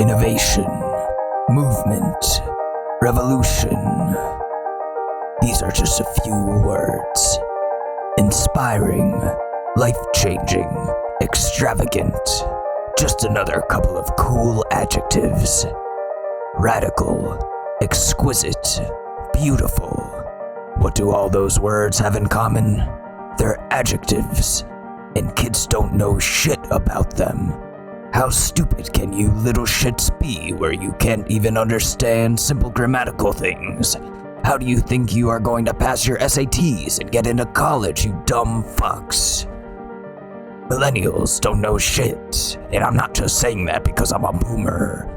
innovation, movement, revolution. These are just a few words. Inspiring, life-changing, extravagant. Just another couple of cool adjectives. Radical, exquisite, beautiful. What do all those words have in common? They're adjectives, and kids don't know shit about them. How stupid can you little shits be where you can't even understand simple grammatical things? How do you think you are going to pass your SATs and get into college, you dumb fucks? Millennials don't know shit, and I'm not just saying that because I'm a boomer.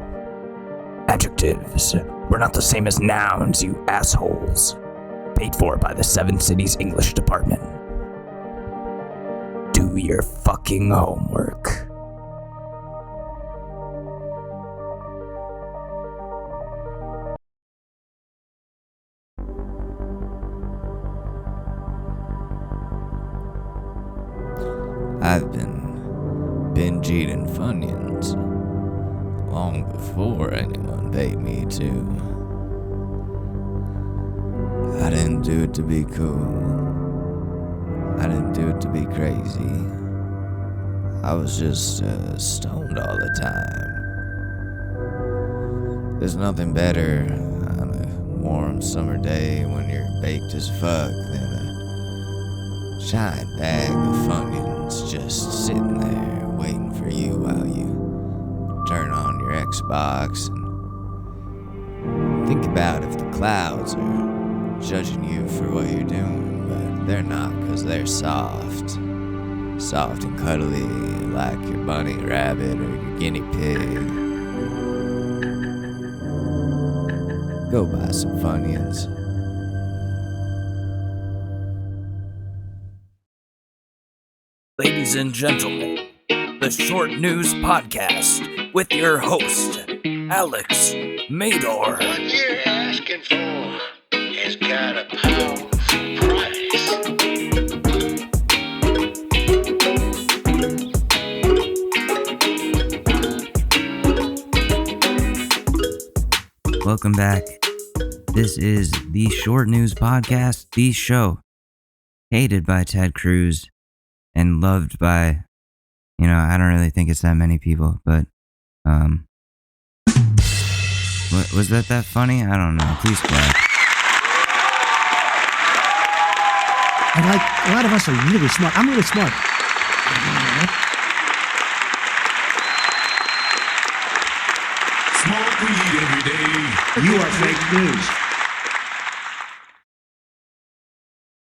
Adjectives, we're not the same as nouns, you assholes. Paid for by the Seven Cities English Department. Do your fucking homework. I've been binge eating Funyuns long before anyone paid me to. I didn't do it to be cool. I didn't do it to be crazy. I was just stoned all the time. There's nothing better on a warm summer day when you're baked as fuck than a giant bag of Funyuns just sitting there waiting for you while you turn on your Xbox and think about if the clouds are judging you for what you're doing, but they're not, because they're soft and cuddly like your bunny rabbit or your guinea pig. Go buy some Funyuns. Ladies and gentlemen, the Short News Podcast with your host, Alex Mador. What you're asking for has got a powerful price. Welcome back. This is the Short News Podcast, the show hated by Ted Cruz and loved by, I don't really think it's that many people, but, was that funny? I don't know. Please clap. And like, a lot of us are really smart. I'm really smart. Smoke weed every day. You are fake news.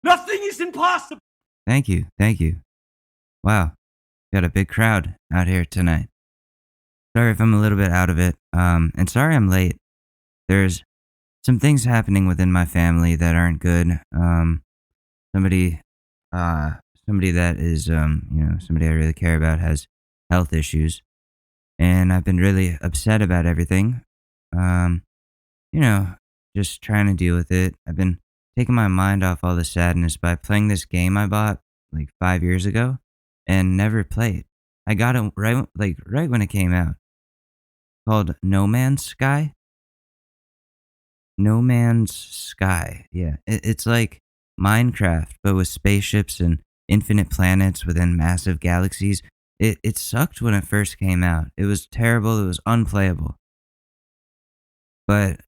Nothing is impossible. Thank you. Wow. Got a big crowd out here tonight. Sorry if I'm a little bit out of it. And sorry I'm late. There's some things happening within my family that aren't good. Somebody that is, somebody I really care about has health issues. And I've been really upset about everything. Just trying to deal with it. I've been taking my mind off all the sadness by playing this game I bought like 5 years ago and never played. I got it right when it came out. Called No Man's Sky. No Man's Sky. Yeah. It's like Minecraft, but with spaceships and infinite planets within massive galaxies. It sucked when it first came out. It was terrible. It was unplayable. But,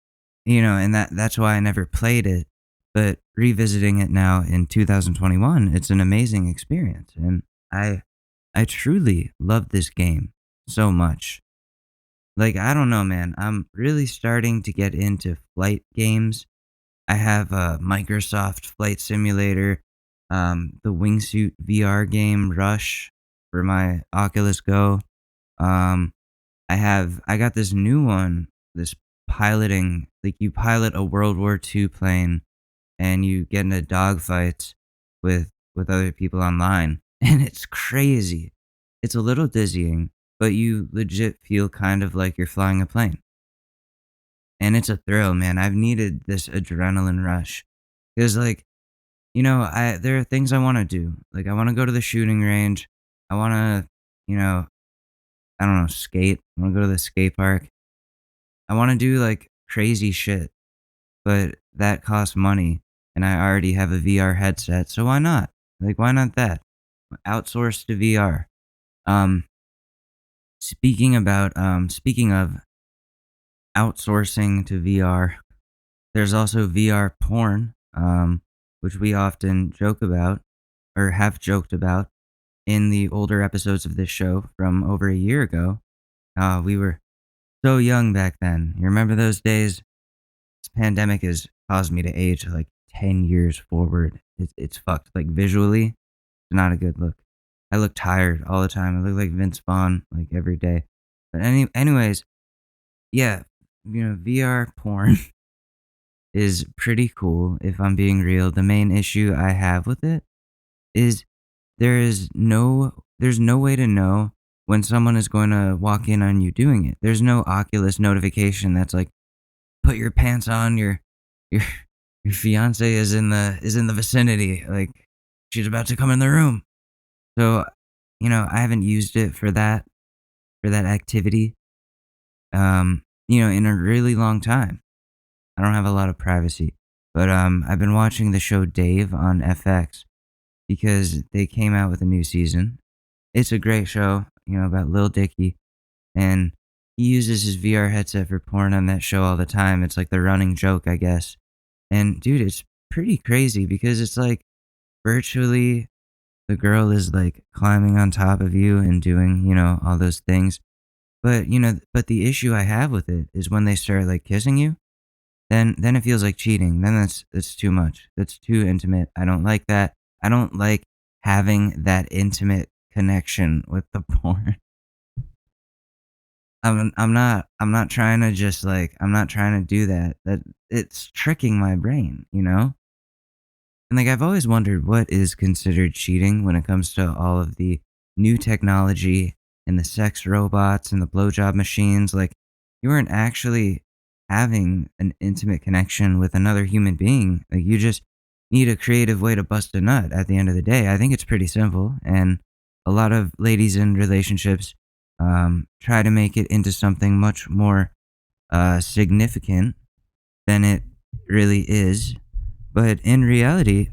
and that's why I never played it. But revisiting it now in 2021, it's an amazing experience. And I truly love this game so much. Like, I don't know, man. I'm really starting to get into flight games. I have a Microsoft Flight Simulator, the Wingsuit VR game Rush for my Oculus Go. I got this new one, this piloting, like you pilot a World War II plane and you get into dogfights with other people online. And it's crazy. It's a little dizzying, but you legit feel kind of like you're flying a plane. And it's a thrill, man. I've needed this adrenaline rush. Because, there are things I want to do. Like, I want to go to the shooting range. I want to, skate. I want to go to the skate park. I want to do like crazy shit, but that costs money, and I already have a VR headset, so why not? Like, why not that? Outsource to VR. Um, speaking of outsourcing to VR, there's also VR porn, which we often joke about or have joked about in the older episodes of this show from over a year ago. We were so young back then. You remember those days? This pandemic has caused me to age like 10 years forward. It's fucked. Like visually, it's not a good look. I look tired all the time. I look like Vince Vaughn like every day. But anyways, yeah, VR porn is pretty cool if I'm being real. The main issue I have with it is there's no way to know when someone is going to walk in on you doing it. There's no Oculus notification that's like, put your pants on, your your fiance is in the vicinity, like she's about to come in the room. So, I haven't used it for that activity in a really long time. I don't have a lot of privacy. But I've been watching the show Dave on FX because they came out with a new season. It's a great show, about Lil Dicky, and he uses his VR headset for porn on that show all the time. It's like the running joke, I guess. And dude, it's pretty crazy because it's like virtually the girl is like climbing on top of you and doing, all those things. But the issue I have with it is when they start like kissing you, then it feels like cheating. Then that's too much. That's too intimate. I don't like that. I don't like having that intimate connection with the porn. I'm not trying to just like I'm not trying to do that. That it's tricking my brain, And like I've always wondered what is considered cheating when it comes to all of the new technology and the sex robots and the blowjob machines. Like you weren't actually having an intimate connection with another human being. Like you just need a creative way to bust a nut at the end of the day. I think it's pretty simple. And a lot of ladies in relationships try to make it into something much more significant than it really is. But in reality,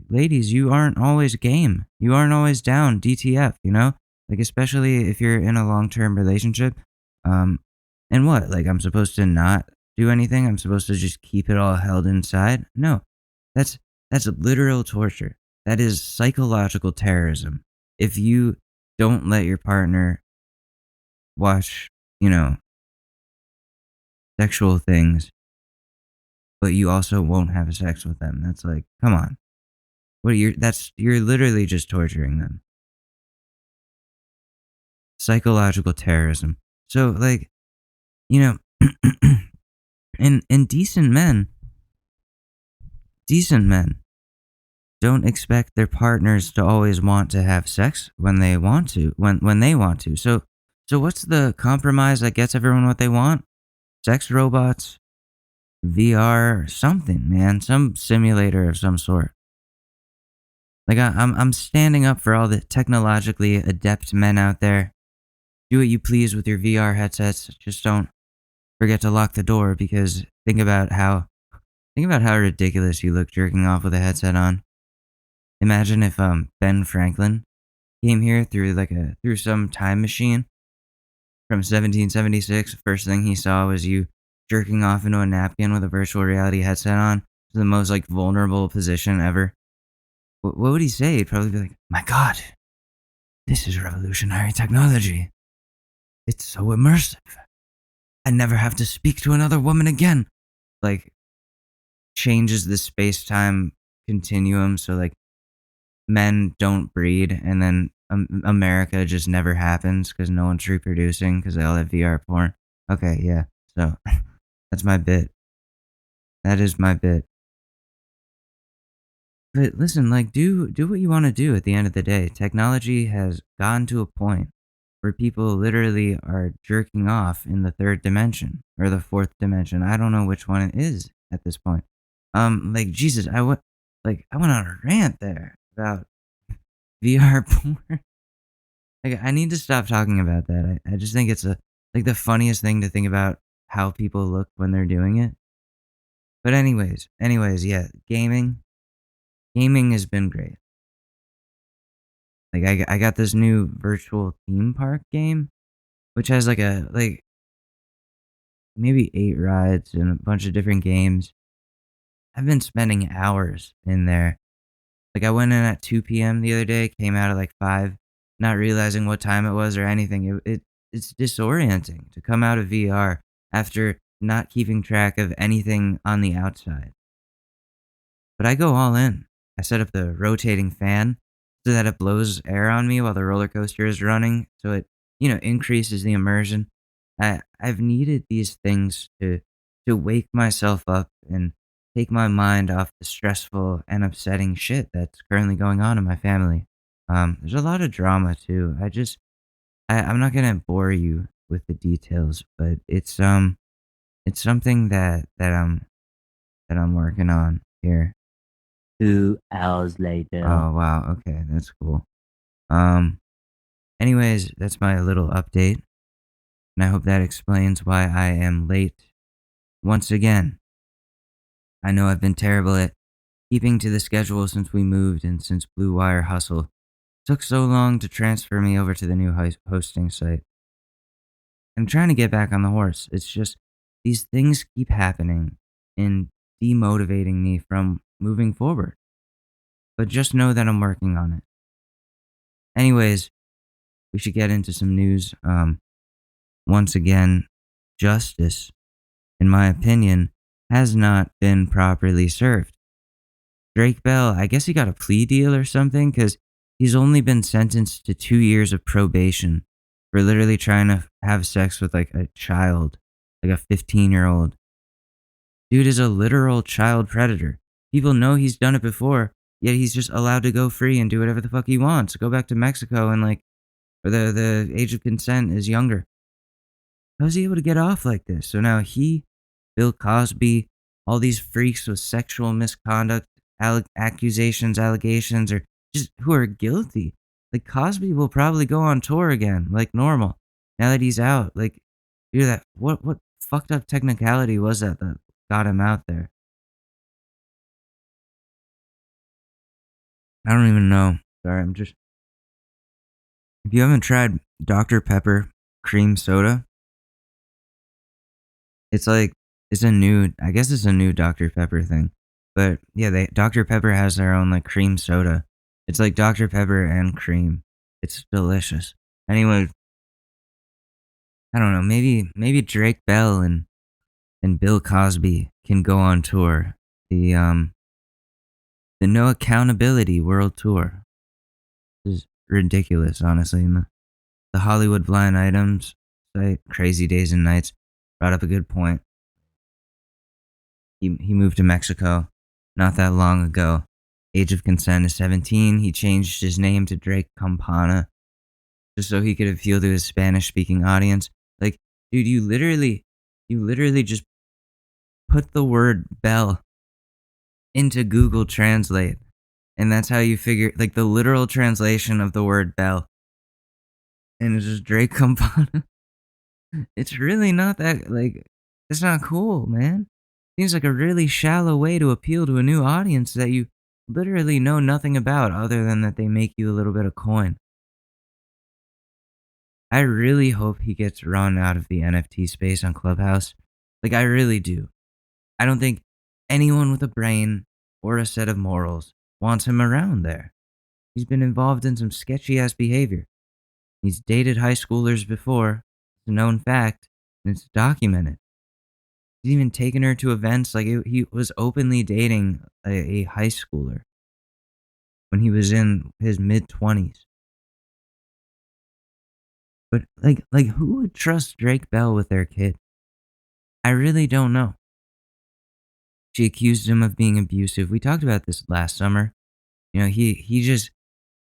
ladies, you aren't always game. You aren't always down DTF, Like, especially if you're in a long-term relationship. And what? Like, I'm supposed to not do anything? I'm supposed to just keep it all held inside? No. That's literal torture. That is psychological terrorism. If you don't let your partner watch, sexual things, but you also won't have sex with them. That's like, come on. You're literally just torturing them. Psychological terrorism. So like, and decent men don't expect their partners to always want to have sex when they want to, when they want to. So what's the compromise that gets everyone what they want? Sex robots, VR, something, man, some simulator of some sort. Like I'm standing up for all the technologically adept men out there. Do what you please with your VR headsets. Just don't forget to lock the door because think about how ridiculous you look jerking off with a headset on. Imagine if Ben Franklin came here through some time machine from 1776. First thing he saw was you jerking off into a napkin with a virtual reality headset on. It's the most like vulnerable position ever. What would he say? He'd probably be like, "My God, this is revolutionary technology. It's so immersive. I never have to speak to another woman again." Like changes the space-time continuum so like men don't breed and then America just never happens because no one's reproducing because they all have VR porn. Okay, yeah. So that's my bit. That is my bit. But listen, like do what you want to do at the end of the day. Technology has gotten to a point where people literally are jerking off in the third dimension or the fourth dimension. I don't know which one it is at this point. Like Jesus, I went on a rant there about VR porn. Like I need to stop talking about that. I just think it's like the funniest thing to think about how people look when they're doing it. But anyways, yeah, gaming has been great. Like I got this new virtual theme park game, which has like maybe 8 rides and a bunch of different games. I've been spending hours in there. Like I went in at 2 p.m. the other day, came out at like 5, not realizing what time it was or anything. It's disorienting to come out of VR after not keeping track of anything on the outside. But I go all in. I set up the rotating fan so that it blows air on me while the roller coaster is running, so it, increases the immersion. I've needed these things to wake myself up and take my mind off the stressful and upsetting shit that's currently going on in my family. There's a lot of drama too. I'm not gonna bore you with the details, but it's something that I'm working on here. 2 hours later. Oh, wow, okay, that's cool. Um, anyways, that's my little update, and I hope that explains why I am late once again. I know I've been terrible at keeping to the schedule since we moved and since Blue Wire Hustle took so long to transfer me over to the new hosting site. I'm trying to get back on the horse. It's just these things keep happening and demotivating me from moving forward. But just know that I'm working on it. Anyways, we should get into some news. Once again, justice, in my opinion, has not been properly served. Drake Bell, I guess he got a plea deal or something because he's only been sentenced to 2 years of probation for literally trying to have sex with like a child, like a 15-year-old. Dude is a literal child predator. People know he's done it before, yet he's just allowed to go free and do whatever the fuck he wants. Go back to Mexico and like, or the age of consent is younger. How is he able to get off like this? So now he, Bill Cosby, all these freaks with sexual misconduct, allegations, or just who are guilty. Like Cosby will probably go on tour again, like normal. Now that he's out, like, dude, that what fucked up technicality was that got him out there? I don't even know. Sorry, I'm just. If you haven't tried Dr. Pepper cream soda, it's like I guess it's a new Dr. Pepper thing. But yeah, Dr. Pepper has their own like cream soda. It's like Dr. Pepper and cream. It's delicious. Anyway, I don't know. Maybe Drake Bell and Bill Cosby can go on tour. The No Accountability World Tour. This is ridiculous, honestly. And the Hollywood Blind Items site, Crazy Days and Nights, brought up a good point. He moved to Mexico not that long ago. Age of consent is 17. He changed his name to Drake Campana just so he could appeal to his Spanish-speaking audience. Like, dude, you literally just put the word Bell into Google Translate, and that's how you figure, like, the literal translation of the word Bell. And it's just Drake Campana. It's really not that, like, it's not cool, man. Seems like a really shallow way to appeal to a new audience that you literally know nothing about other than that they make you a little bit of coin. I really hope he gets run out of the NFT space on Clubhouse. Like, I really do. I don't think anyone with a brain or a set of morals wants him around there. He's been involved in some sketchy ass behavior. He's dated high schoolers before. It's a known fact, and it's documented. He's even taken her to events. Like, he was openly dating a high schooler when he was in his mid-20s. But like who would trust Drake Bell with their kid? I really don't know. She accused him of being abusive. We talked about this last summer. He just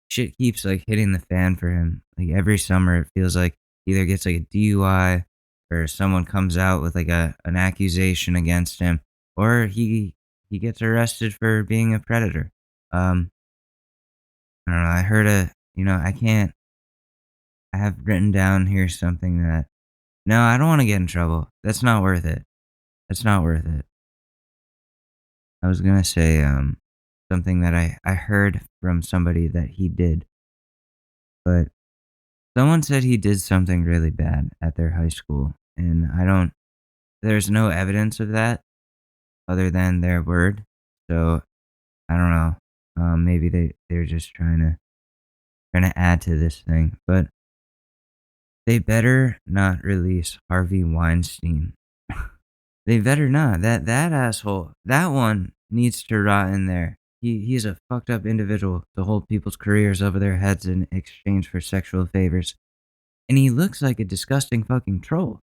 shit keeps like hitting the fan for him. Like every summer it feels like he either gets like a DUI or someone comes out with like an accusation against him, or he gets arrested for being a predator. I don't know. I heard I have written down here something that No, I don't want to get in trouble. That's not worth it. That's not worth it. I was gonna say something that I heard from somebody that he did, but someone said he did something really bad at their high school, and I don't. There's no evidence of that other than their word. So I don't know. Maybe they're just trying to add to this thing, but they better not release Harvey Weinstein. They better not. That asshole, that one needs to rot in there. He's a fucked up individual to hold people's careers over their heads in exchange for sexual favors. And he looks like a disgusting fucking troll.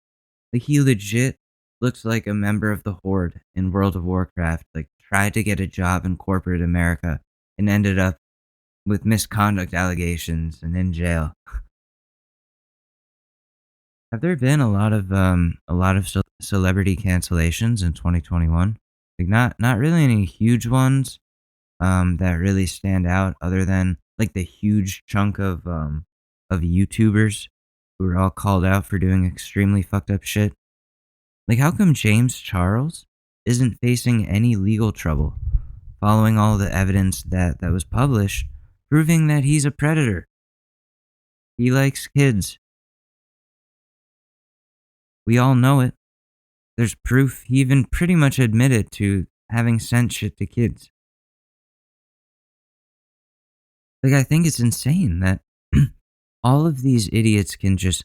Like he legit looks like a member of the Horde in World of Warcraft, like tried to get a job in corporate America and ended up with misconduct allegations and in jail. Have there been a lot of celebrity cancellations in 2021? Like not really any huge ones that really stand out other than like the huge chunk of YouTubers who were all called out for doing extremely fucked up shit. Like how come James Charles isn't facing any legal trouble following all the evidence that was published proving that he's a predator. He likes kids. We all know it. There's proof. He even pretty much admitted to having sent shit to kids. Like, I think it's insane that all of these idiots can just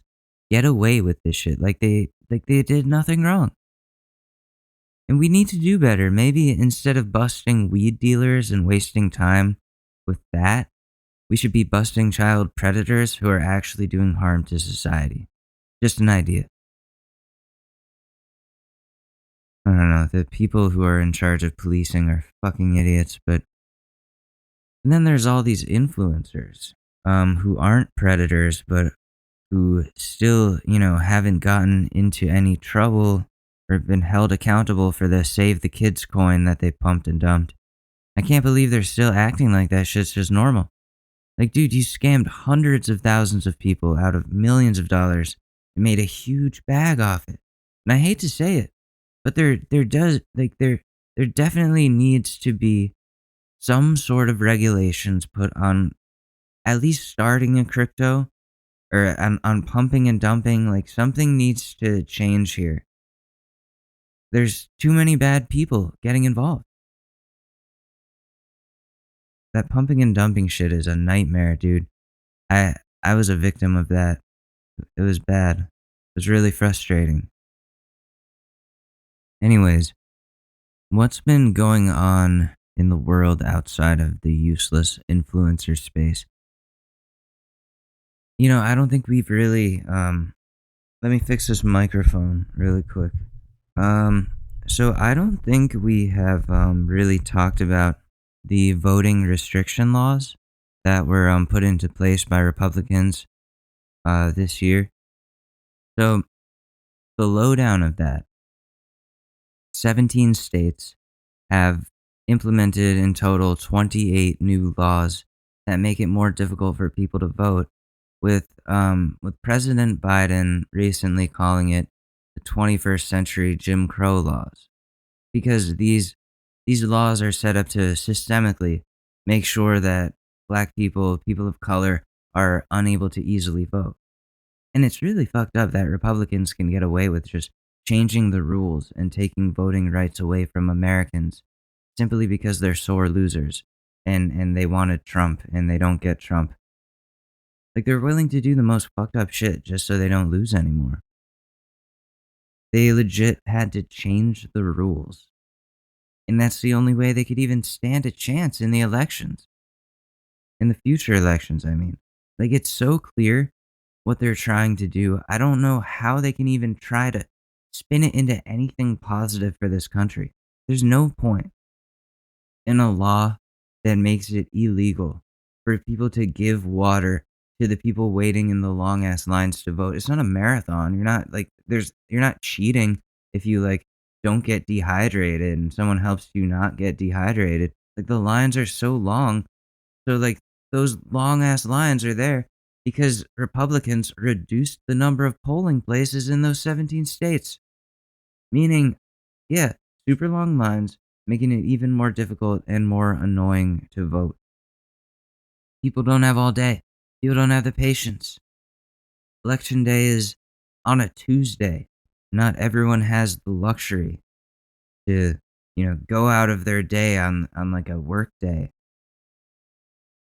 get away with this shit like they did nothing wrong. And we need to do better. Maybe instead of busting weed dealers and wasting time with that, we should be busting child predators who are actually doing harm to society. Just an idea. I don't know. The people who are in charge of policing are fucking idiots, but. And then there's all these influencers who aren't predators, but who still, haven't gotten into any trouble or been held accountable for the Save the Kids coin that they pumped and dumped. I can't believe they're still acting like that shit's just normal. Like, dude, you scammed hundreds of thousands of people out of millions of dollars and made a huge bag off it. And I hate to say it, but there definitely needs to be some sort of regulations put on at least starting a crypto or on pumping and dumping. Like, something needs to change here. There's too many bad people getting involved. That pumping and dumping shit is a nightmare, dude. I was a victim of that. It was bad. It was really frustrating. Anyways, what's been going on in the world outside of the useless influencer space? I don't think we've really let me fix this microphone really quick. So I don't think we have really talked about the voting restriction laws that were put into place by Republicans this year. So the lowdown of that: 17 states have implemented in total 28 new laws that make it more difficult for people to vote, with President Biden recently calling it the 21st century Jim Crow laws, because these laws are set up to systemically make sure that black people of color, are unable to easily vote. And it's really fucked up that Republicans can get away with just changing the rules and taking voting rights away from Americans simply because they're sore losers and they wanted Trump and they don't get Trump. Like, they're willing to do the most fucked up shit just so they don't lose anymore. They legit had to change the rules. And that's the only way they could even stand a chance in the elections. In the future elections, I mean. Like, it's so clear what they're trying to do. I don't know how they can even try to spin it into anything positive for this country. There's no point in a law that makes it illegal for people to give water to the people waiting in the long ass lines to vote. It's not a marathon. You're not cheating if you don't get dehydrated and someone helps you not get dehydrated. Like, the lines are so long. So those long ass lines are there because Republicans reduced the number of polling places in those 17 states. Meaning, yeah, super long lines, making it even more difficult and more annoying to vote. People don't have all day. People don't have the patience. Election day is on a Tuesday. Not everyone has the luxury to, go out of their day on like a work day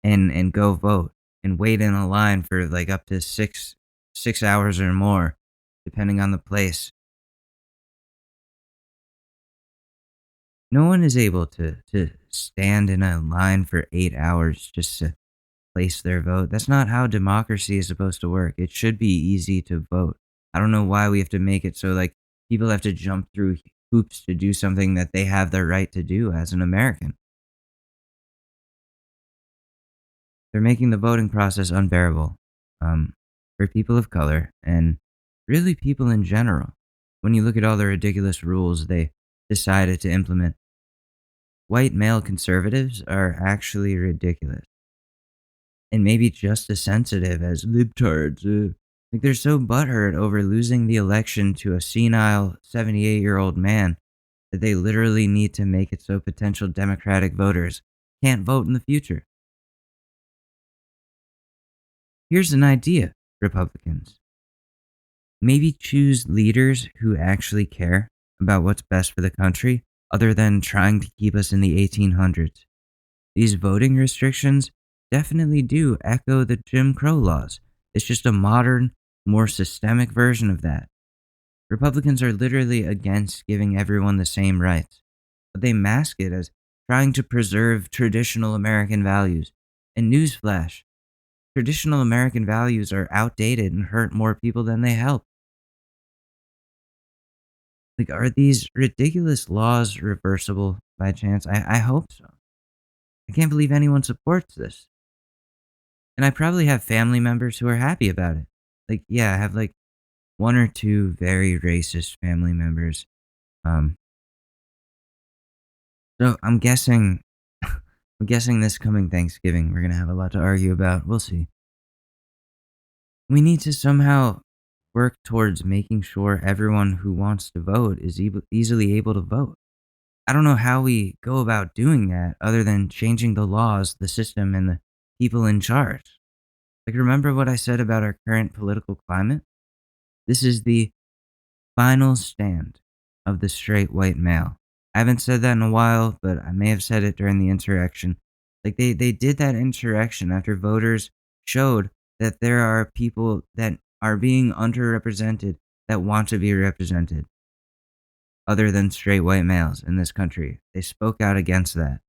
and go vote and wait in a line for like up to six hours or more, depending on the place. No one is able to stand in a line for 8 hours just to place their vote. That's not how democracy is supposed to work. It should be easy to vote. I don't know why we have to make it so like people have to jump through hoops to do something that they have the right to do as an American. They're making the voting process unbearable for people of color and really people in general. When you look at all the ridiculous rules they decided to implement, white male conservatives are actually ridiculous and maybe just as sensitive as libtards. Like they're so butthurt over losing the election to a senile 78-year-old man that they literally need to make it so potential Democratic voters can't vote in the future. Here's an idea, Republicans. Maybe choose leaders who actually care about what's best for the country other than trying to keep us in the 1800s. These voting restrictions definitely do echo the Jim Crow laws. It's just a modern, more systemic version of that. Republicans are literally against giving everyone the same rights, but they mask it as trying to preserve traditional American values. And newsflash, traditional American values are outdated and hurt more people than they help. Like, are these ridiculous laws reversible by chance? I hope so. I can't believe anyone supports this. And I probably have family members who are happy about it. Like, yeah, I have like one or two very racist family members. Um, so I'm guessing, I'm guessing this coming Thanksgiving we're gonna have a lot to argue about. We'll see. We need to somehow work towards making sure everyone who wants to vote is easily able to vote. I don't know how we go about doing that other than changing the laws, the system, and the people in charge. Like, remember what I said about our current political climate? This is the final stand of the straight white male. I haven't said that in a while, but I may have said it during the insurrection. Like, they did that insurrection after voters showed that there are people that are being underrepresented that want to be represented other than straight white males in this country. They spoke out against that.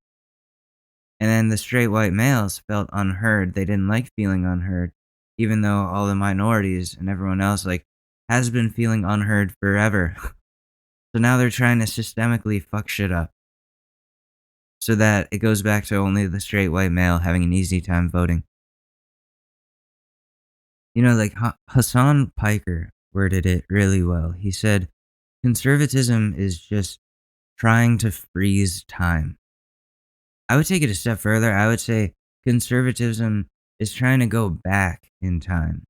And then the straight white males felt unheard. They didn't like feeling unheard, even though all the minorities and everyone else like has been feeling unheard forever. So now they're trying to systemically fuck shit up so that it goes back to only the straight white male having an easy time voting. Like Hassan Piker worded it really well. He said, conservatism is just trying to freeze time. I would take it a step further. I would say conservatism is trying to go back in time,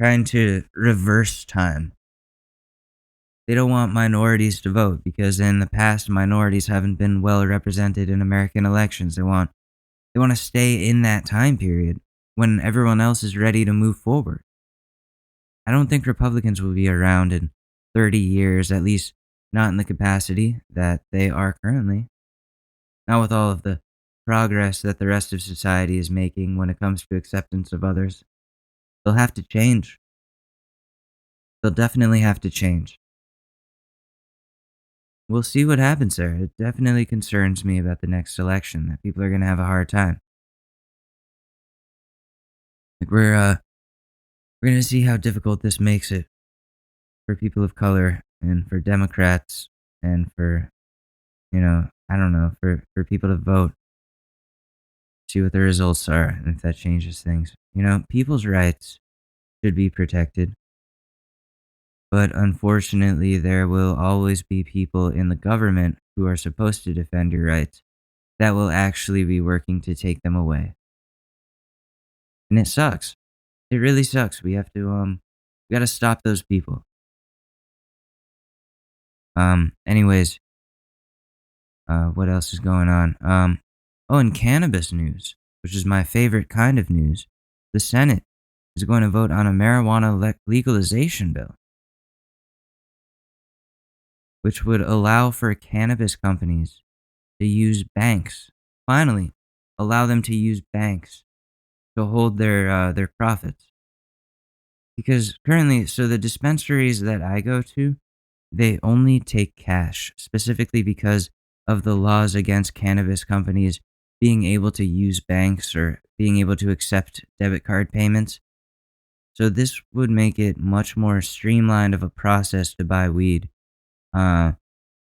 trying to reverse time. They don't want minorities to vote because in the past, minorities haven't been well represented in American elections. They want to stay in that time period when everyone else is ready to move forward. I don't think Republicans will be around in 30 years, at least not in the capacity that they are currently. Not with all of the progress that the rest of society is making when it comes to acceptance of others. They'll have to change. They'll definitely have to change. We'll see what happens there. It definitely concerns me about the next election that people are going to have a hard time. Like we're going to see how difficult this makes it for people of color and for Democrats and for, I don't know, for people to vote. See what the results are and if that changes things. People's rights should be protected. But unfortunately, there will always be people in the government who are supposed to defend your rights that will actually be working to take them away. And it sucks. It really sucks. We have to we got to stop those people. Anyways, what else is going on? Oh, in cannabis news, which is my favorite kind of news, the Senate is going to vote on a marijuana legalization bill, which would allow for cannabis companies to use banks. Finally, allow them to use banks to hold their profits. Because currently, so the dispensaries that I go to, they only take cash, specifically because of the laws against cannabis companies being able to use banks or being able to accept debit card payments. So this would make it much more streamlined of a process to buy weed. Uh,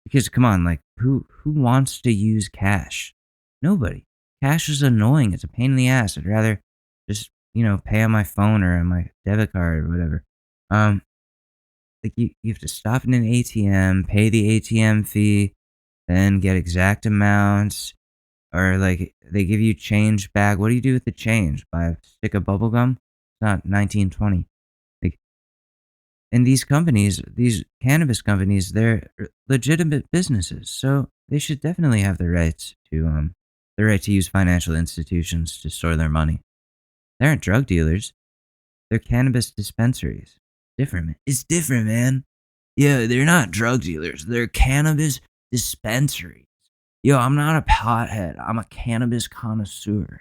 because come on, like who wants to use cash? Nobody. Cash is annoying. It's a pain in the ass. I'd rather just pay on my phone or on my debit card or whatever. Um, like you have to stop in an ATM, pay the ATM fee, then get exact amounts, or like they give you change back. What do you do with the change? Buy a stick of bubble gum? It's not 1920. Like, and these companies, these cannabis companies, they're legitimate businesses, so they should definitely have the right to use financial institutions to store their money. They aren't drug dealers. They're cannabis dispensaries. Different. It's different, man. Yeah, they're not drug dealers. They're cannabis dispensaries. Yo, I'm not a pothead. I'm a cannabis connoisseur.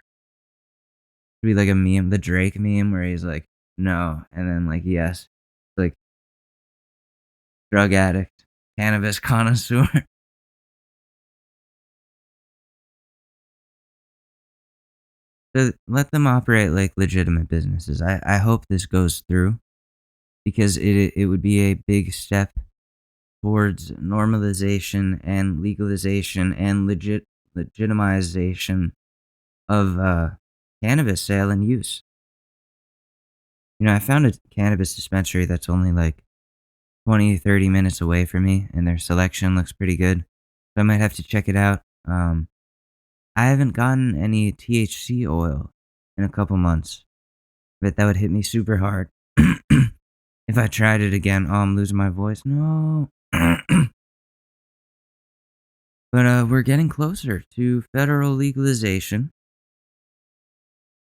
It'd be like a meme, the Drake meme, where he's like, no, and then like, yes. Like, drug addict, cannabis connoisseur. So let them operate like legitimate businesses. I hope this goes through because it would be a big step towards normalization and legalization and legitimization of cannabis sale and use. I found a cannabis dispensary that's only like 20, 30 minutes away from me, and their selection looks pretty good. So I might have to check it out. I haven't gotten any THC oil in a couple months, but that would hit me super hard if I tried it again. Oh, I'm losing my voice. No. But we're getting closer to federal legalization,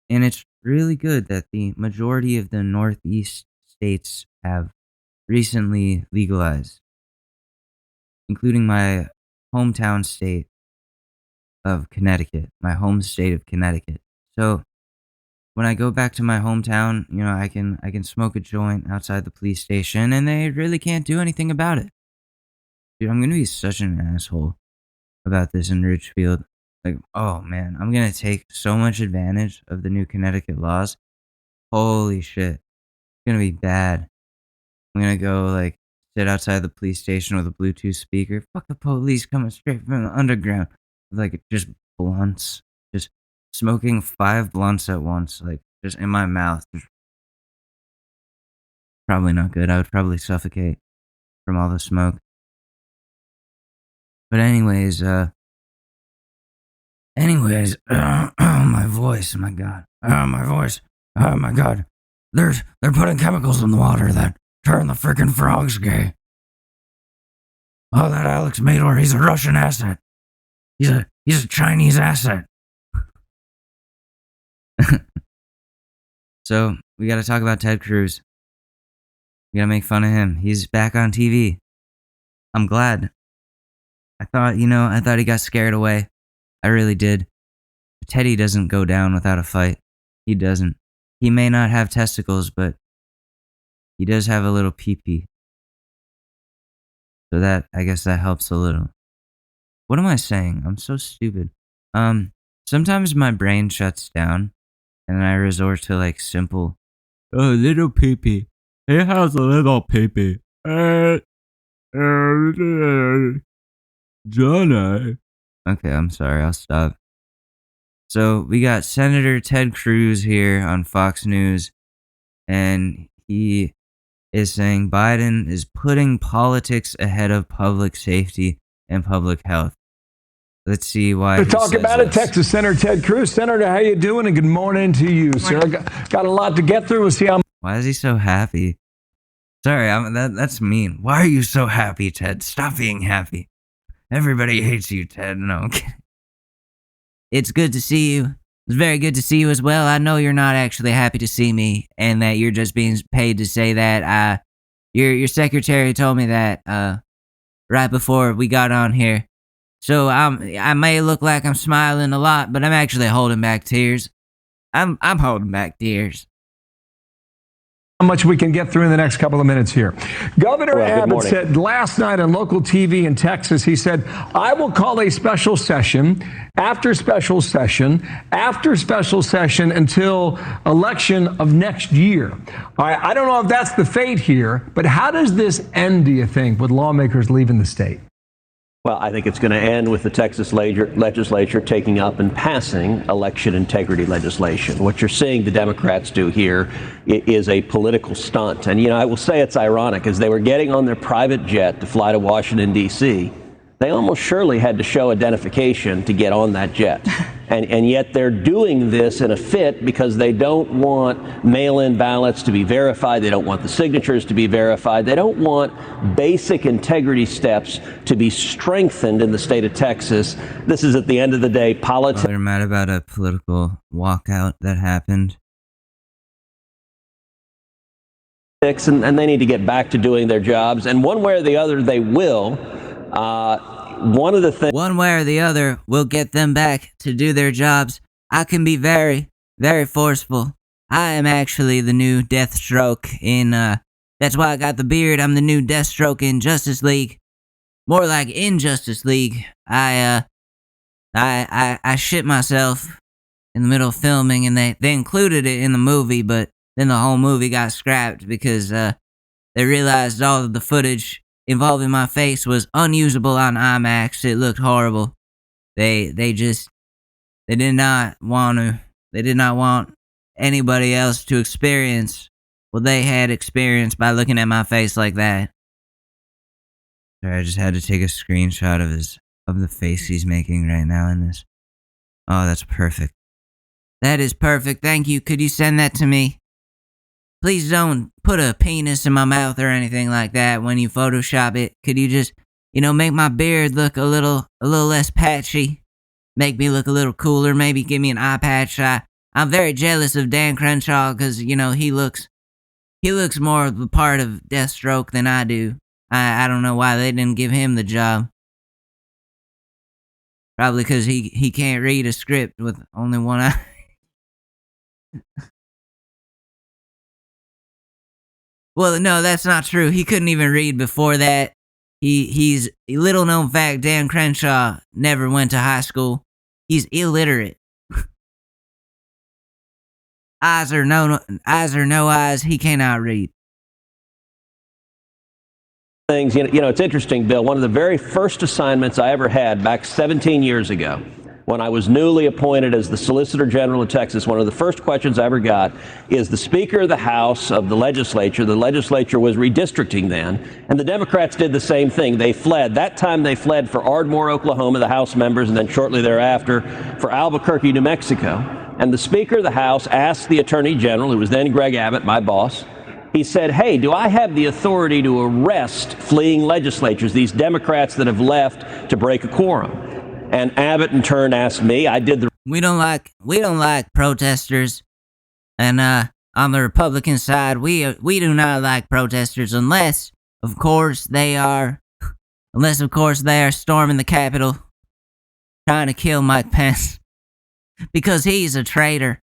and it's really good that the majority of the Northeast states have recently legalized, including my hometown state of Connecticut, my home state of Connecticut. So when I go back to my hometown, I can smoke a joint outside the police station, and they really can't do anything about it. Dude, I'm gonna be such an asshole about this in Ridgefield. Like, oh man, I'm gonna take so much advantage of the new Connecticut laws. Holy shit, it's gonna be bad. I'm gonna go like sit outside the police station with a Bluetooth speaker. Fuck the police coming straight from the underground. Like just blunts, just smoking 5 blunts at once, like just in my mouth. Probably not good. I would probably suffocate from all the smoke. But anyways, my voice, my god, my voice, oh my god, they're putting chemicals in the water that turn the freaking frogs gay. Oh, that Alex Mador, he's a Russian asset. He's a Chinese asset. So we got to talk about Ted Cruz. We got to make fun of him. He's back on TV. I'm glad. I thought he got scared away. I really did. Teddy doesn't go down without a fight. He doesn't. He may not have testicles, but he does have a little pee-pee. So I guess that helps a little. What am I saying? I'm so stupid. Sometimes my brain shuts down, and then I resort to like simple, oh, little pee-pee. He has a little pee-pee. Johnny. Okay, I'm sorry. I'll stop. So we got Senator Ted Cruz here on Fox News, and he is saying Biden is putting politics ahead of public safety and public health. Let's see why. To he talk says about it, this. Texas Senator Ted Cruz. Senator, how you doing? And good morning to you, sir. Got a lot to get through. We'll see how. Why is he so happy? Sorry, that's mean. Why are you so happy, Ted? Stop being happy. Everybody hates you, Ted. No, I'm kidding. It's good to see you. It's very good to see you as well. I know you're not actually happy to see me, and that you're just being paid to say that. Your secretary told me that right before we got on here. So I may look like I'm smiling a lot, but I'm actually holding back tears. I'm holding back tears. How much we can get through in the next couple of minutes here. Governor Abbott said last night on local TV in Texas, he said, I will call a special session after special session after special session until election of next year. All right, I don't know if that's the fate here, but how does this end, do you think, with lawmakers leaving the state? Well, I think it's going to end with the Texas legislature taking up and passing election integrity legislation. What you're seeing the Democrats do here is a political stunt. And, I will say it's ironic. As they were getting on their private jet to fly to Washington, D.C., they almost surely had to show identification to get on that jet. And yet they're doing this in a fit because they don't want mail-in ballots to be verified. They don't want the signatures to be verified. They don't want basic integrity steps to be strengthened in the state of Texas. This is, at the end of the day, politics. They're mad about a political walkout that happened. And they need to get back to doing their jobs. And one way or the other, they will. One way or the other, we'll get them back to do their jobs. I can be very, very forceful. I am actually the new Deathstroke in, that's why I got the beard. I'm the new Deathstroke in Justice League. More like in Justice League. I shit myself in the middle of filming, and they included it in the movie, but then the whole movie got scrapped because, they realized all of the footage involving my face was unusable on IMAX. It looked horrible. They did not want anybody else to experience what they had experienced by looking at my face like that. Sorry, I just had to take a screenshot of the face he's making right now in this. Oh, that's perfect. That is perfect. Thank you. Could you send that to me? Please don't put a penis in my mouth or anything like that when you Photoshop it. Could you just, make my beard look a little less patchy? Make me look a little cooler. Maybe give me an eye patch. I'm very jealous of Dan Crenshaw because, he looks more of a part of Deathstroke than I do. I don't know why they didn't give him the job. Probably because he can't read a script with only one eye. Well, no, that's not true. He couldn't even read before that. He's a little known fact. Dan Crenshaw never went to high school. He's illiterate. Eyes or no eyes, he cannot read. Things, it's interesting, Bill. One of the very first assignments I ever had back 17 years ago, when I was newly appointed as the Solicitor General of Texas, one of the first questions I ever got is the Speaker of the House of the legislature. The legislature was redistricting then, and the Democrats did the same thing. They fled. That time they fled for Ardmore, Oklahoma, the House members, and then shortly thereafter for Albuquerque, New Mexico. And the Speaker of the House asked the Attorney General, who was then Greg Abbott, my boss, he said, hey, do I have the authority to arrest fleeing legislatures, these Democrats that have left to break a quorum? And Abbott in turn asked me. I did the. We don't like protesters, and on the Republican side, we do not like protesters unless, of course, they are storming the Capitol, trying to kill Mike Pence, because he's a traitor.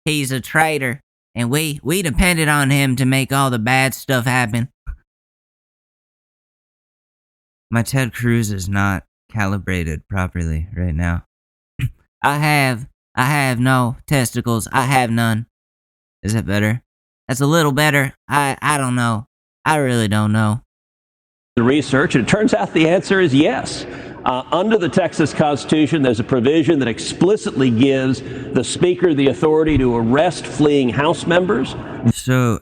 He's a traitor, and we depended on him to make all the bad stuff happen. My Ted Cruz is not calibrated properly right now. I have no testicles. I have none. Is that better? That's a little better. I don't know. I really don't know. The research, and it turns out the answer is yes. Under the Texas Constitution, there's a provision that explicitly gives the Speaker the authority to arrest fleeing House members. I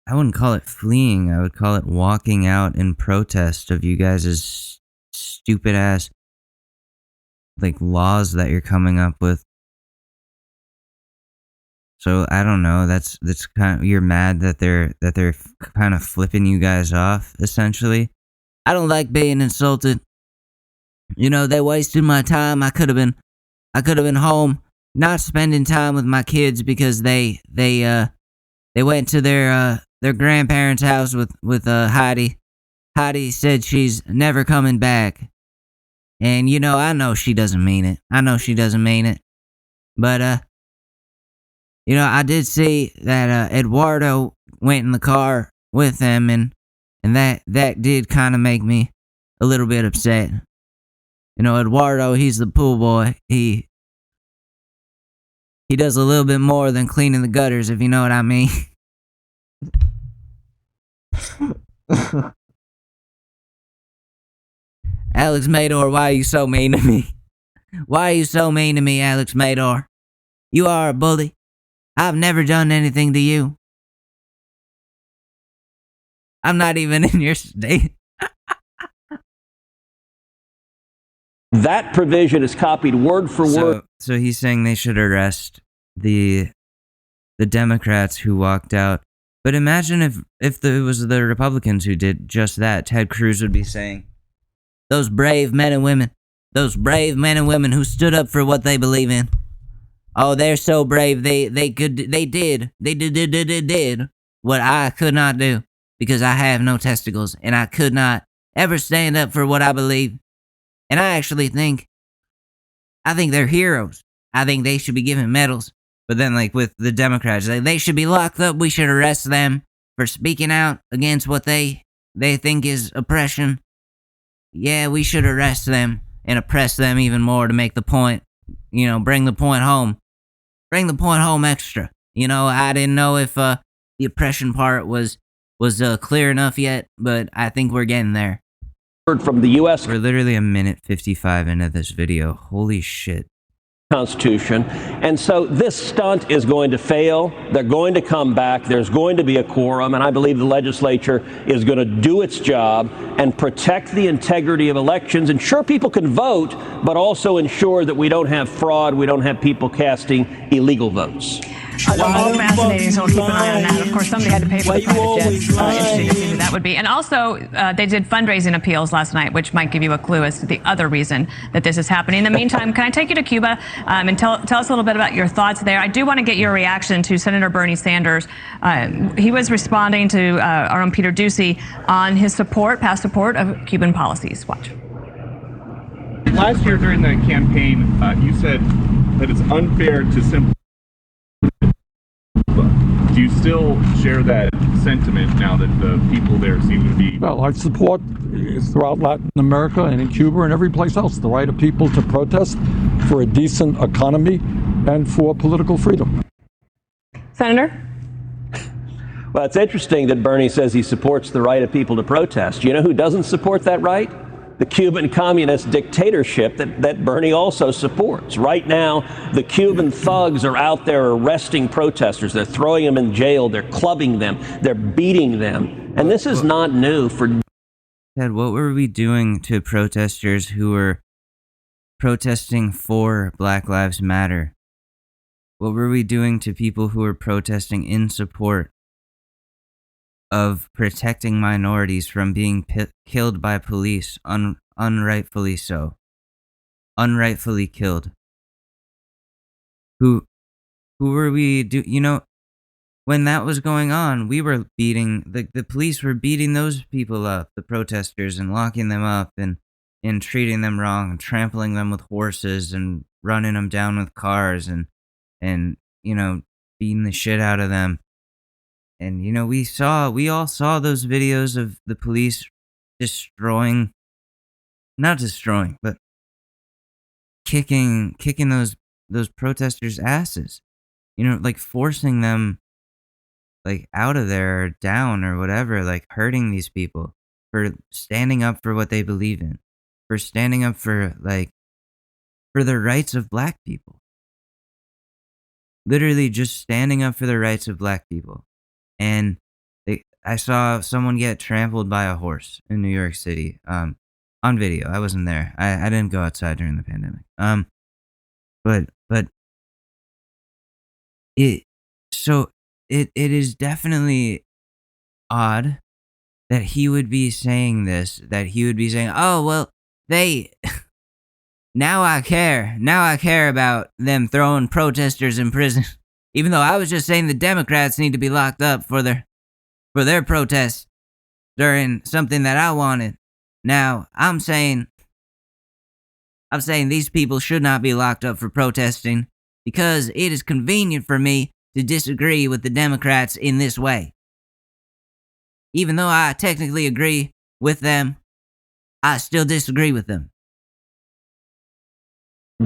wouldn't call it fleeing. I would call it walking out in protest of you guys' stupid ass like laws that you're coming up with. So I don't know. That's kind of, you're mad that they're kind of flipping you guys off, essentially. I don't like being insulted. You know, they wasted my time. I could have been home, not spending time with my kids because they went to their grandparents' house with Heidi. Heidi said she's never coming back. And you know, I know she doesn't mean it. But you know, I did see that Eduardo went in the car with them, and that did kind of make me a little bit upset. You know, Eduardo, he's the pool boy. He does a little bit more than cleaning the gutters, if you know what I mean. Alex Mador, why are you so mean to me? Why are you so mean to me, Alex Mador? You are a bully. I've never done anything to you. I'm not even in your state. That provision is copied word for word. So he's saying they should arrest the Democrats who walked out. But imagine if it was the Republicans who did just that. Ted Cruz would be saying, those brave men and women who stood up for what they believe in. Oh, they're so brave. They did what I could not do because I have no testicles and I could not ever stand up for what I believe. And I actually think they're heroes. I think they should be given medals. But then, like with the Democrats, they should be locked up. We should arrest them for speaking out against what they think is oppression. Yeah, we should arrest them and oppress them even more to make the point. You know, bring the point home. Bring the point home extra. You know, I didn't know if the oppression part was clear enough yet, but I think we're getting there. From the U.S. We're literally a minute 55 into this video. Holy shit. Constitution. And so this stunt is going to fail. They're going to come back. There's going to be a quorum, and I believe the legislature is going to do its job and protect the integrity of elections. Ensure people can vote, but also ensure that we don't have fraud, we don't have people casting illegal votes. Fascinating, so we'll keep an eye on that. Of course, somebody had to pay for the private jets. Interesting to see who that would be. And also, they did fundraising appeals last night, which might give you a clue as to the other reason that this is happening. In the meantime, can I take you to Cuba and tell us a little bit about your thoughts there? I do want to get your reaction to Senator Bernie Sanders. He was responding to our own Peter Doocy on his past support of Cuban policies. Watch. Last year during the campaign, you said that it's unfair to simply. Do you still share that sentiment now that the people there seem to be? Well, I support throughout Latin America and in Cuba and every place else the right of people to protest for a decent economy and for political freedom. Senator? Well, it's interesting that Bernie says he supports the right of people to protest. You know who doesn't support that right? The Cuban communist dictatorship that Bernie also supports. Right now, the Cuban thugs are out there arresting protesters. They're throwing them in jail. They're clubbing them. They're beating them. And this is not new for... Ted, what were we doing to protesters who were protesting for Black Lives Matter? What were we doing to people who were protesting in support of protecting minorities from being killed by police, unrightfully so, unrightfully killed? Who were we you know, when that was going on, we were beating, the police were beating those people up, the protesters, and locking them up and treating them wrong and trampling them with horses and running them down with cars and you know, beating the shit out of them. And, you know, we all saw those videos of the police not destroying, but kicking those protesters' asses. You know, like forcing them, like, out of there or down or whatever, like hurting these people for standing up for what they believe in, for standing up for the rights of Black people. Literally just standing up for the rights of Black people. And I saw someone get trampled by a horse in New York City, on on video. I wasn't there. I didn't go outside during the pandemic. But it is definitely odd that he would be saying this, that he would be saying, oh, well, now I care about them throwing protesters in prison. Even though I was just saying the Democrats need to be locked up for their protests during something that I wanted. Now I'm saying these people should not be locked up for protesting because it is convenient for me to disagree with the Democrats in this way. Even though I technically agree with them, I still disagree with them.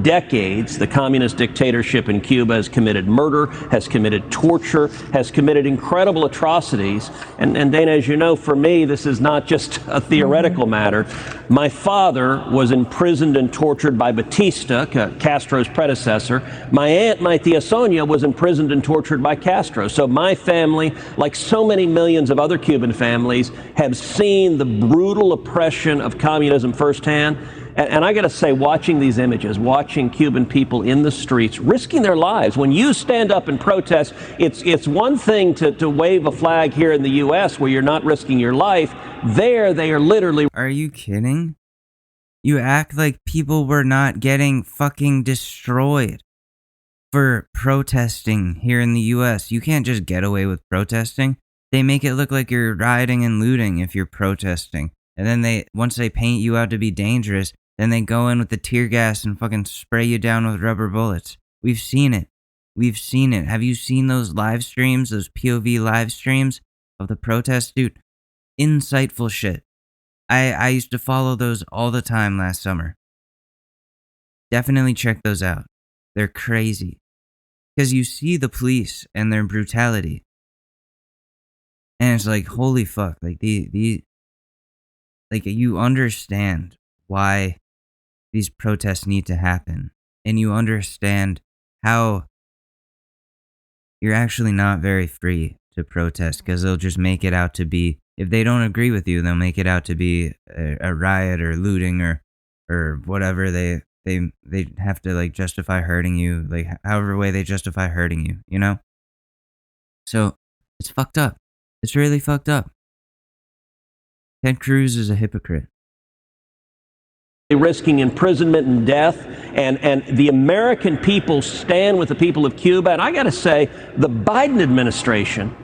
Decades, the communist dictatorship in Cuba has committed murder, has committed torture, has committed incredible atrocities. And Dana, as you know, for me, this is not just a theoretical matter. My father was imprisoned and tortured by Batista, Castro's predecessor. My aunt, my tia Sonia, was imprisoned and tortured by Castro. So my family, like so many millions of other Cuban families, have seen the brutal oppression of communism firsthand. And I got to say, watching these images, watching Cuban people in the streets, risking their lives. When you stand up and protest, it's one thing to wave a flag here in the U.S. where you're not risking your life. There, they are literally... Are you kidding? You act like people were not getting fucking destroyed for protesting here in the U.S. You can't just get away with protesting. They make it look like you're rioting and looting if you're protesting. And then once they paint you out to be dangerous, then they go in with the tear gas and fucking spray you down with rubber bullets. We've seen it. We've seen it. Have you seen those live streams, those POV live streams of the protests? Dude, insightful shit. I used to follow those all the time last summer. Definitely check those out. They're crazy. Because you see the police and their brutality. And it's like, holy fuck. Like, like, you understand why these protests need to happen. And you understand how you're actually not very free to protest because they'll just make it out to be, if they don't agree with you, they'll make it out to be a riot or looting or whatever. They have to like justify hurting you, like however way they justify hurting you, you know? So it's fucked up. It's really fucked up. Ted Cruz is a hypocrite. Risking imprisonment and death, and the American people stand with the people of Cuba. And I got to say, the Biden administration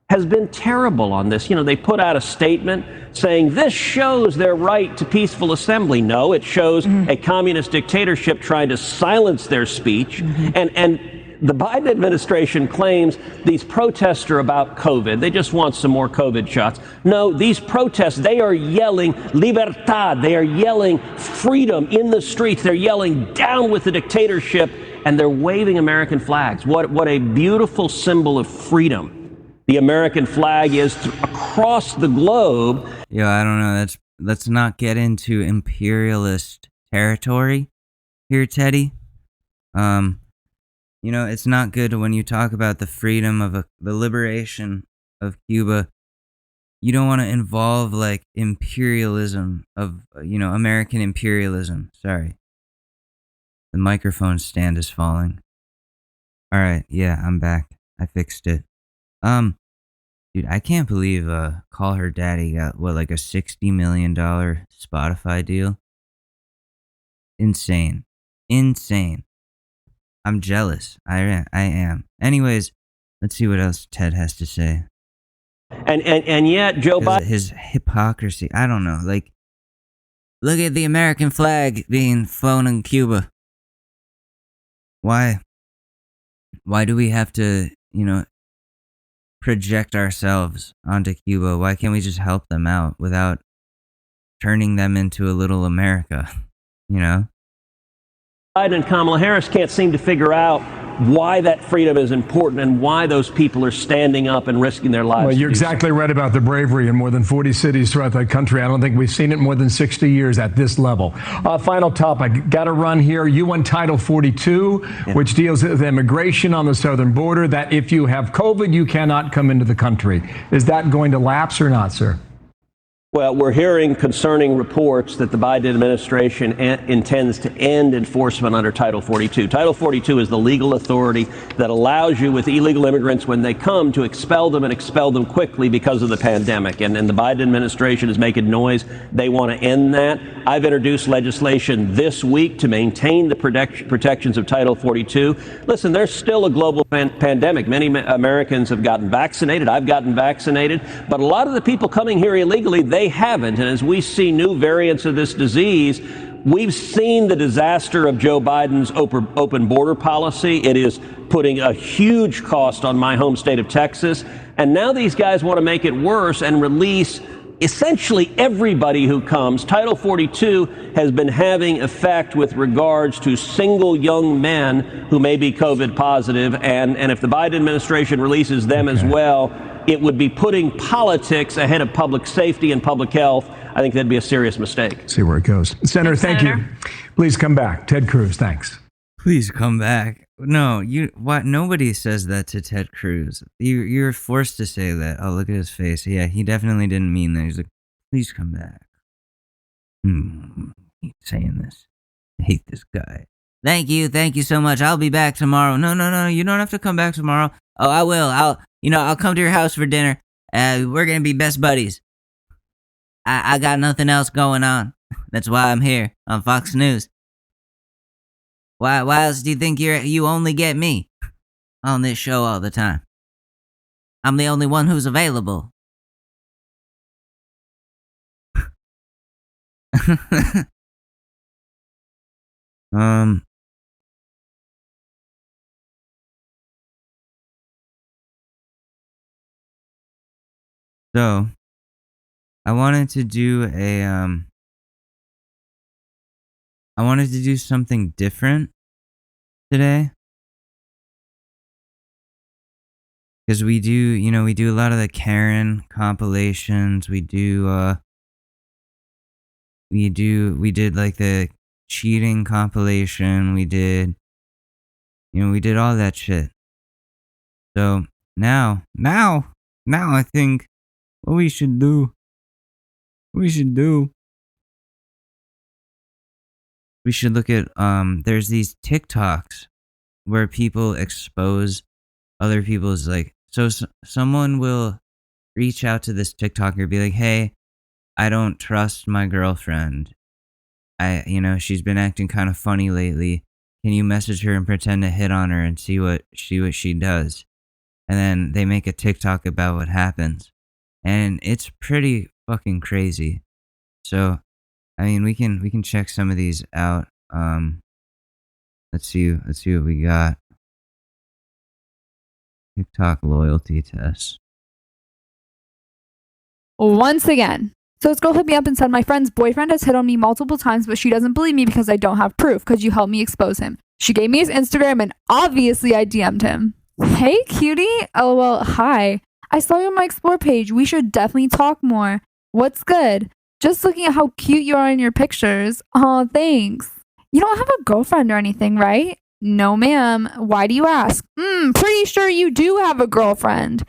has been terrible on this. You know, they put out a statement saying this shows their right to peaceful assembly. No, it shows a communist dictatorship trying to silence their speech. And the Biden administration claims these protests are about COVID. They just want some more COVID shots. No, these protests, they are yelling libertad. They are yelling freedom in the streets. They're yelling down with the dictatorship, and they're waving American flags. What a beautiful symbol of freedom the American flag is across the globe. Yo, I don't know. Let's not get into imperialist territory here, Teddy. You know, it's not good when you talk about the freedom of the liberation of Cuba. You don't want to involve like imperialism of, you know, American imperialism. Sorry. The microphone stand is falling. All right. Yeah, I'm back. I fixed it. Dude, I can't believe Call Her Daddy got like a $60 million Spotify deal. Insane. I'm jealous. I am. Anyways, let's see what else Ted has to say. And yet, Joe Biden... His hypocrisy. I don't know. Like, look at the American flag being flown in Cuba. Why do we have to, you know, project ourselves onto Cuba? Why can't we just help them out without turning them into a little America? You know? Biden and Kamala Harris can't seem to figure out why that freedom is important and why those people are standing up and risking their lives. Well, you're exactly right about the bravery in more than 40 cities throughout the country. I don't think we've seen it in more than 60 years at this level. Final topic. Got to run here. You won Title 42, which deals with immigration on the southern border, that if you have COVID, you cannot come into the country. Is that going to lapse or not, sir? Well, we're hearing concerning reports that the Biden administration intends to end enforcement under Title 42. Title 42 is the legal authority that allows you with illegal immigrants when they come to expel them and expel them quickly because of the pandemic. And the Biden administration is making noise. They want to end that. I've introduced legislation this week to maintain the protections of Title 42. Listen, there's still a global pandemic. Many Americans have gotten vaccinated. I've gotten vaccinated. But a lot of the people coming here illegally, they haven't. And as we see new variants of this disease, we've seen the disaster of Joe Biden's open border policy. It is putting a huge cost on my home state of Texas. And now these guys want to make it worse and release essentially everybody who comes. Title 42 has been having effect with regards to single young men who may be COVID positive. And if the Biden administration releases them as well, it would be putting politics ahead of public safety and public health. I think that'd be a serious mistake. See where it goes. Senator, thank you. Please come back. Ted Cruz, thanks. Please come back. No, what? Nobody says that to Ted Cruz. You're forced to say that. Oh, look at his face. Yeah, he definitely didn't mean that. He's like, please come back. He's saying this. I hate this guy. Thank you so much. I'll be back tomorrow. No, you don't have to come back tomorrow. Oh, I will. I'll come to your house for dinner. We're gonna be best buddies. I got nothing else going on. That's why I'm here on Fox News. Why else do you think you only get me on this show all the time? I'm the only one who's available. So, I wanted to do something different today. Because we do a lot of the Karen compilations. We did like the cheating compilation. We did all that shit. So now I think what we should do, we should look at, there's these TikToks where people expose other people's, like, so someone will reach out to this TikToker, be like, hey, I don't trust my girlfriend. She's been acting kind of funny lately. Can you message her and pretend to hit on her and see what she does? And then they make a TikTok about what happens. And it's pretty fucking crazy. So, I mean, we can check some of these out. Let's see what we got. TikTok loyalty test. Once again. So this girl hit me up and said, my friend's boyfriend has hit on me multiple times, but she doesn't believe me because I don't have proof. Could you help me expose him? She gave me his Instagram and obviously I DM'd him. Hey, cutie. LOL. Hi. I saw you on my Explore page. We should definitely talk more. What's good? Just looking at how cute you are in your pictures. Aw, thanks. You don't have a girlfriend or anything, right? No, ma'am. Why do you ask? Pretty sure you do have a girlfriend.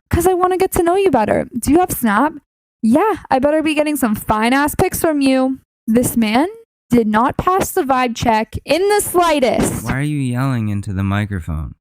Because I want to get to know you better. Do you have Snap? Yeah, I better be getting some fine-ass pics from you. This man did not pass the vibe check in the slightest. Why are you yelling into the microphone?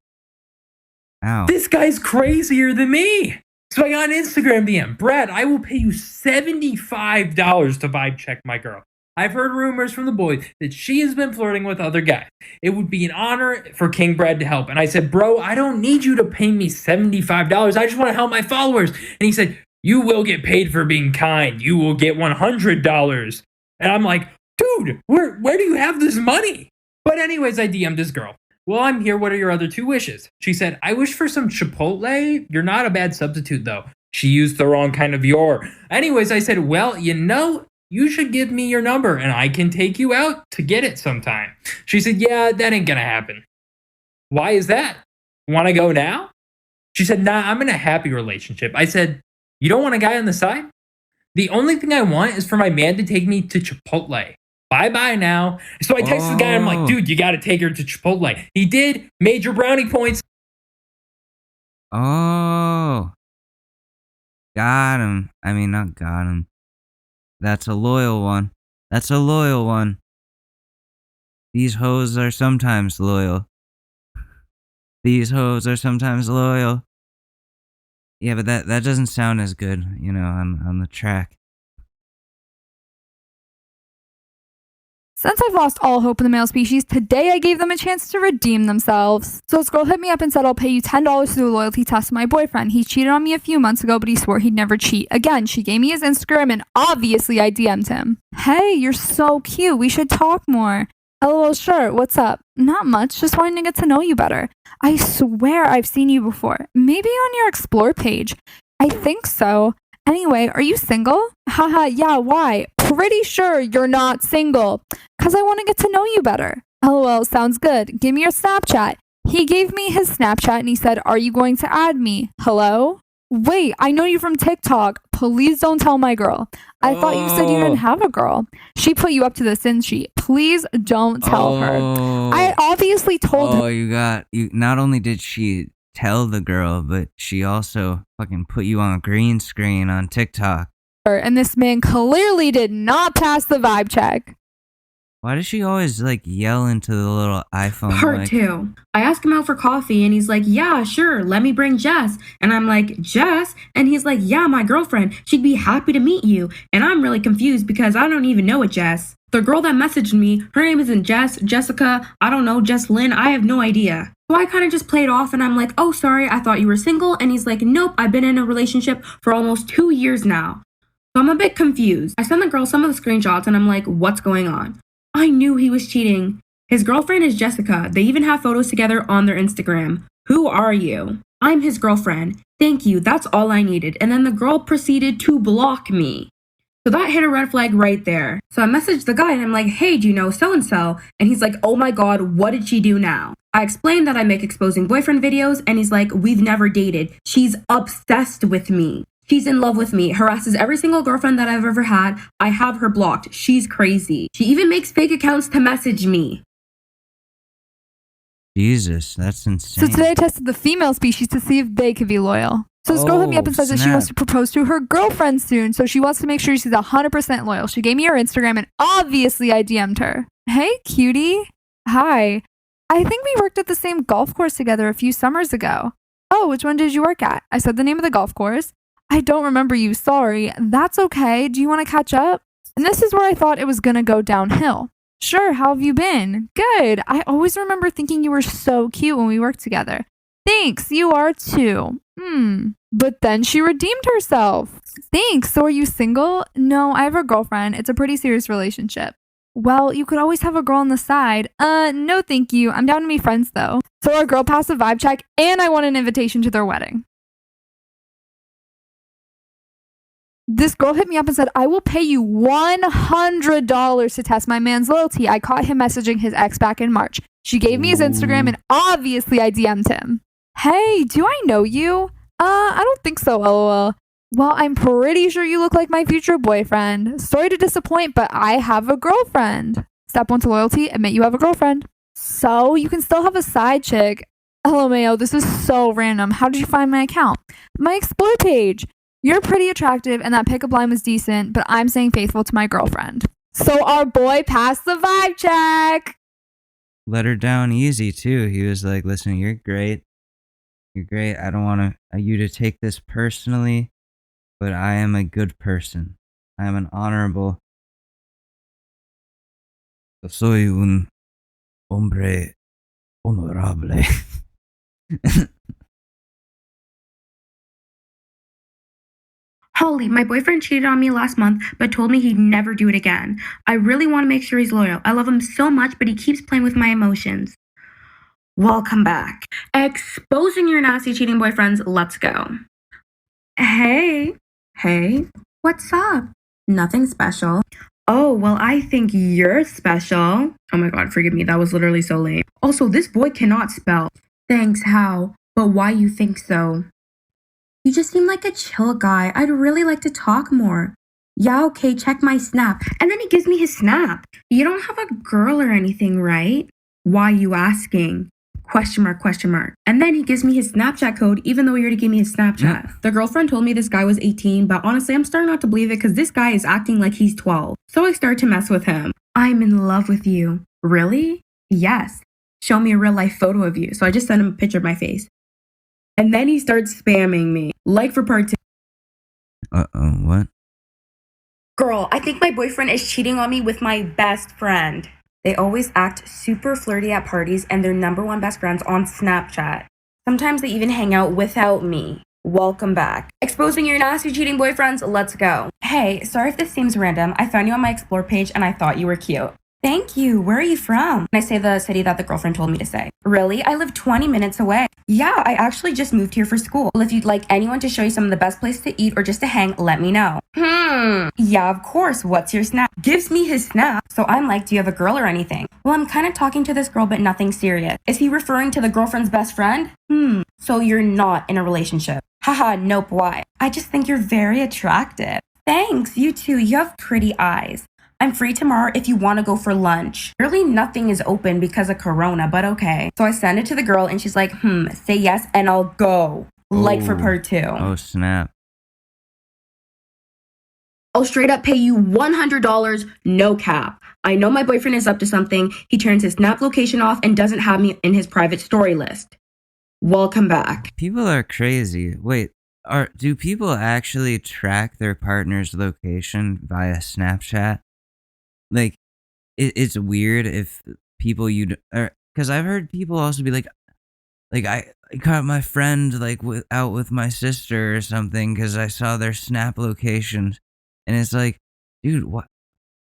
Ow. This guy's crazier than me. So I got an Instagram DM. Brad, I will pay you $75 to vibe check my girl. I've heard rumors from the boys that she has been flirting with other guys. It would be an honor for King Brad to help. And I said, bro, I don't need you to pay me $75. I just want to help my followers. And he said, you will get paid for being kind. You will get $100. And I'm like, dude, where do you have this money? But anyways, I DM'd this girl. Well, I'm here. What are your other 2 wishes? She said, I wish for some Chipotle. You're not a bad substitute, though. She used the wrong kind of your. Anyways, I said, well, you should give me your number and I can take you out to get it sometime. She said, yeah, that ain't gonna happen. Why is that? Want to go now? She said, nah, I'm in a happy relationship. I said, you don't want a guy on the side? The only thing I want is for my man to take me to Chipotle. Bye-bye now. So I texted the guy, I'm like, dude, you got to take her to Chipotle. He did. Major brownie points. Oh. Got him. I mean, not got him. That's a loyal one. That's a loyal one. These hoes are sometimes loyal. These hoes are sometimes loyal. Yeah, but that doesn't sound as good, on the track. Since I've lost all hope in the male species, today I gave them a chance to redeem themselves. So this girl hit me up and said, I'll pay you $10 to do a loyalty test to my boyfriend. He cheated on me a few months ago, but he swore he'd never cheat. Again, she gave me his Instagram and obviously I DM'd him. Hey, you're so cute. We should talk more. LOL, sure. What's up? Not much. Just wanting to get to know you better. I swear I've seen you before. Maybe on your Explore page. I think so. Anyway, are you single? Haha, yeah, why? Pretty sure you're not single. Cause I want to get to know you better. LOL, sounds good. Give me your Snapchat. He gave me his Snapchat and he said, are you going to add me? Hello? Wait, I know you from TikTok. Please don't tell my girl. I thought you said you didn't have a girl. She put you up to this, didn't she? Please don't tell her. I obviously told her. You not only did she tell the girl, but she also fucking put you on a green screen on TikTok. And this man clearly did not pass the vibe check. Why does she always yell into the little iPhone? Part 2. I ask him out for coffee and he's like, yeah, sure, let me bring Jess. And I'm like, Jess? And he's like, yeah, my girlfriend. She'd be happy to meet you. And I'm really confused because I don't even know a Jess. The girl that messaged me, her name isn't Jess, Jessica, I don't know, Jess Lynn, I have no idea. So I kind of just played off and I'm like, oh, sorry, I thought you were single. And he's like, nope, I've been in a relationship for almost 2 years now. So I'm a bit confused. I send the girl some of the screenshots and I'm like, what's going on? I knew he was cheating. His girlfriend is Jessica. They even have photos together on their Instagram. Who are you? I'm his girlfriend. Thank you. That's all I needed. And then the girl proceeded to block me. So that hit a red flag right there. So I messaged the guy and I'm like, hey, do you know so-and-so? And he's like, oh my God, what did she do now? I explained that I make exposing boyfriend videos and he's like, we've never dated. She's obsessed with me. She's in love with me, harasses every single girlfriend that I've ever had. I have her blocked. She's crazy. She even makes fake accounts to message me. Jesus, that's insane. So today I tested the female species to see if they could be loyal. So this girl hit me up and says that she wants to propose to her girlfriend soon, so she wants to make sure she's 100% loyal. She gave me her Instagram and obviously I DM'd her. Hey, cutie. Hi. I think we worked at the same golf course together a few summers ago. Oh, which one did you work at? I said the name of the golf course. I don't remember you, sorry. That's okay. Do you want to catch up? And this is where I thought it was going to go downhill. Sure, how have you been? Good. I always remember thinking you were so cute when we worked together. Thanks, you are too. But then she redeemed herself. Thanks, so are you single? No, I have a girlfriend. It's a pretty serious relationship. Well, you could always have a girl on the side. No thank you. I'm down to be friends though. So our girl passed a vibe check and I want an invitation to their wedding. This girl hit me up and said, I will pay you $100 to test my man's loyalty. I caught him messaging his ex back in March. She gave me his Instagram and obviously I DM'd him. Hey, do I know you? I don't think so, lol. Well, I'm pretty sure you look like my future boyfriend. Sorry to disappoint, but I have a girlfriend. Step 1 to loyalty, admit you have a girlfriend. So you can still have a side chick. LMAO, this is so random. How did you find my account? My Explore page. You're pretty attractive and that pickup line was decent, but I'm staying faithful to my girlfriend. So our boy passed the vibe check. Let her down easy too. He was like, listen, you're great. You're great. I don't want you to take this personally, but I am a good person. I am an honorable. Soy un hombre honorable. Holy, my boyfriend cheated on me last month, but told me he'd never do it again. I really want to make sure he's loyal. I love him so much, but he keeps playing with my emotions. Welcome back. Exposing your nasty cheating boyfriends, let's go. Hey, what's up? Nothing special. Oh, well, I think you're special. Oh my God, forgive me, that was literally so lame. Also, this boy cannot spell. Thanks, how? But why you think so? You just seem like a chill guy. I'd really like to talk more. Yeah, okay, check my snap. And then he gives me his snap. You don't have a girl or anything, right? Why you asking? Question mark, question mark. And then he gives me his Snapchat code, even though he already gave me his Snapchat. The girlfriend told me this guy was 18, but honestly, I'm starting not to believe it because this guy is acting like he's 12. So I start to mess with him. I'm in love with you. Really? Yes. Show me a real life photo of you. So I just sent him a picture of my face. And then he starts spamming me. Like for part 2. Uh-oh, what? Girl, I think my boyfriend is cheating on me with my best friend. They always act super flirty at parties and they're #1 best friends on Snapchat. Sometimes they even hang out without me. Welcome back. Exposing your nasty cheating boyfriends, let's go. Hey, sorry if this seems random. I found you on my explore page and I thought you were cute. Thank you. Where are you from? And I say the city that the girlfriend told me to say. Really? I live 20 minutes away. Yeah, I actually just moved here for school. Well, if you'd like anyone to show you some of the best places to eat or just to hang, let me know. Yeah, of course. What's your snap? Gives me his snap. So I'm like, do you have a girl or anything? Well, I'm kind of talking to this girl, but nothing serious. Is he referring to the girlfriend's best friend? So you're not in a relationship. Haha, nope, why? I just think you're very attractive. Thanks, you too. You have pretty eyes. I'm free tomorrow if you want to go for lunch. Really nothing is open because of Corona, but okay. So I send it to the girl and she's like, say yes and I'll go. Like for part 2. Oh, snap. I'll straight up pay you $100, no cap. I know my boyfriend is up to something. He turns his Snap location off and doesn't have me in his private story list. Welcome back. People are crazy. Wait, do people actually track their partner's location via Snapchat? Like, it's weird if people because I've heard people also be like I caught my friend like out with my sister or something because I saw their Snap locations, and it's like, dude, what?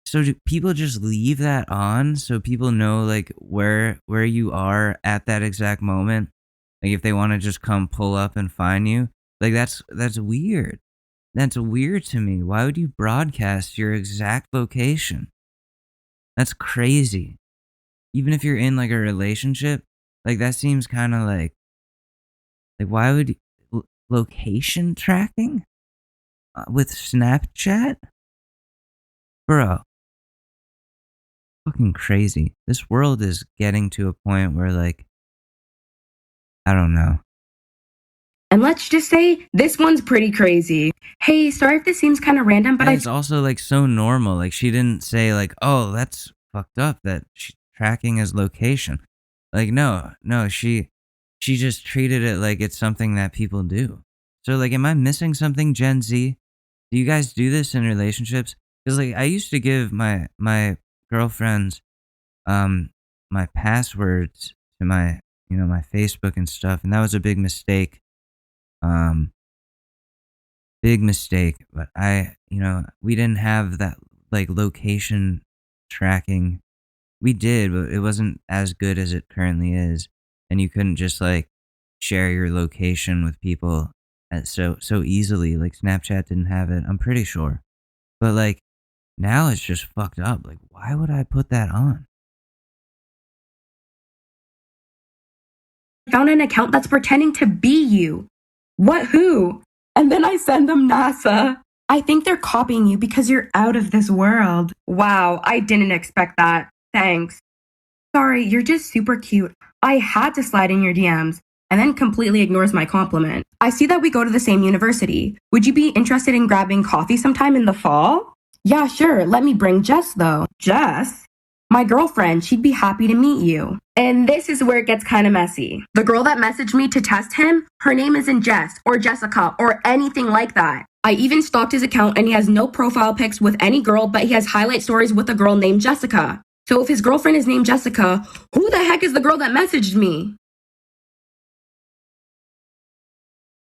So do people just leave that on so people know like where you are at that exact moment? Like if they want to just come pull up and find you, like that's weird. That's weird to me. Why would you broadcast your exact location? That's crazy. Even if you're in like a relationship, like that seems kind of like why would location tracking with Snapchat? Bro. Fucking crazy. This world is getting to a point where like I don't know. And let's just say this one's pretty crazy. Hey, sorry if this seems kind of random, but it's also like so normal. Like she didn't say like, oh, that's fucked up that she's tracking his location. Like no, she just treated it like it's something that people do. So like, am I missing something, Gen Z? Do you guys do this in relationships? Because like I used to give my girlfriends my passwords to my my Facebook and stuff, and that was a big mistake. Big mistake, but we didn't have that like location tracking. We did, but it wasn't as good as it currently is, and you couldn't just like share your location with people so easily. Like Snapchat didn't have it, I'm pretty sure. But like now it's just fucked up. Like why would I put that on? found an account that's pretending to be you. What, who? And then I send them NASA. I think they're copying you because you're out of this world. Wow, I didn't expect that. Thanks. Sorry, you're just super cute. I had to slide in your DMs. And then completely ignores my compliment. I see that we go to the same university. Would you be interested in grabbing coffee sometime in the fall? Yeah, sure. Let me bring Jess though. Jess? My girlfriend, she'd be happy to meet you. And this is where it gets kind of messy. The girl that messaged me to test him, her name isn't Jess or Jessica or anything like that. I even stalked his account and he has no profile pics with any girl, but he has highlight stories with a girl named Jessica. So if his girlfriend is named Jessica, who the heck is the girl that messaged me?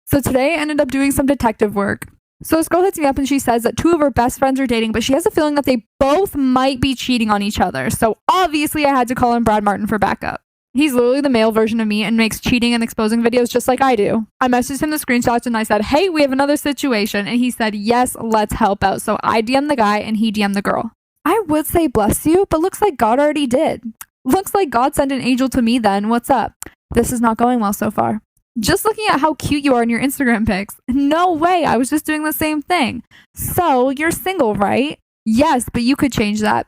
So today I ended up doing some detective work. So this girl hits me up and she says that 2 of her best friends are dating, but she has a feeling that they both might be cheating on each other. So obviously I had to call in Brad Martin for backup. He's literally the male version of me and makes cheating and exposing videos just like I do. I messaged him the screenshots and I said, hey, we have another situation. And he said, yes, let's help out. So I DM'd the guy and he DM'd the girl. I would say bless you, but looks like God already did. Looks like God sent an angel to me then. What's up? This is not going well so far. Just looking at how cute you are in your Instagram pics. No way, I was just doing the same thing. So, you're single, right? Yes, but you could change that.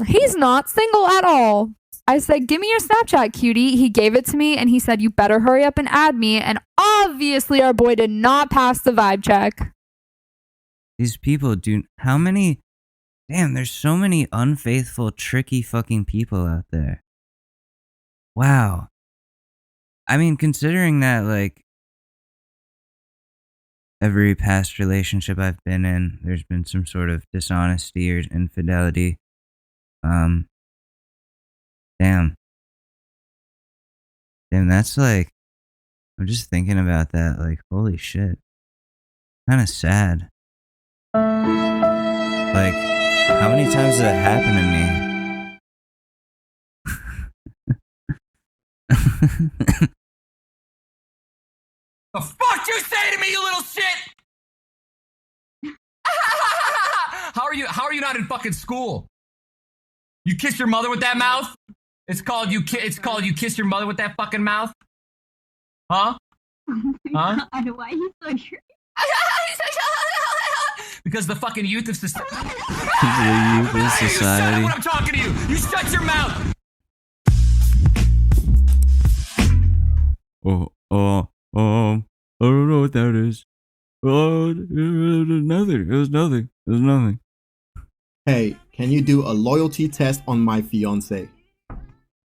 He's not single at all. I said, give me your Snapchat, cutie. He gave it to me and he said, you better hurry up and add me. And obviously our boy did not pass the vibe check. These people do. How many? Damn, there's so many unfaithful, tricky fucking people out there. Wow. I mean, considering that, like, every past relationship I've been in, there's been some sort of dishonesty or infidelity. Damn. Damn, that's like, I'm just thinking about that, like, holy shit. Kind of sad. Like, how many times did that happen to me? The fuck you say to me, you little shit? How are you not in fucking school? You kiss your mother with that mouth? It's called you kiss your mother with that fucking mouth? Huh? Huh? Why are you so curious? Because the fucking youth of society. The youth of society. When I'm talking to you, you shut your mouth. I don't know what that is. Oh, it was nothing. It was nothing. It was nothing. Hey, can you do a loyalty test on my fiance?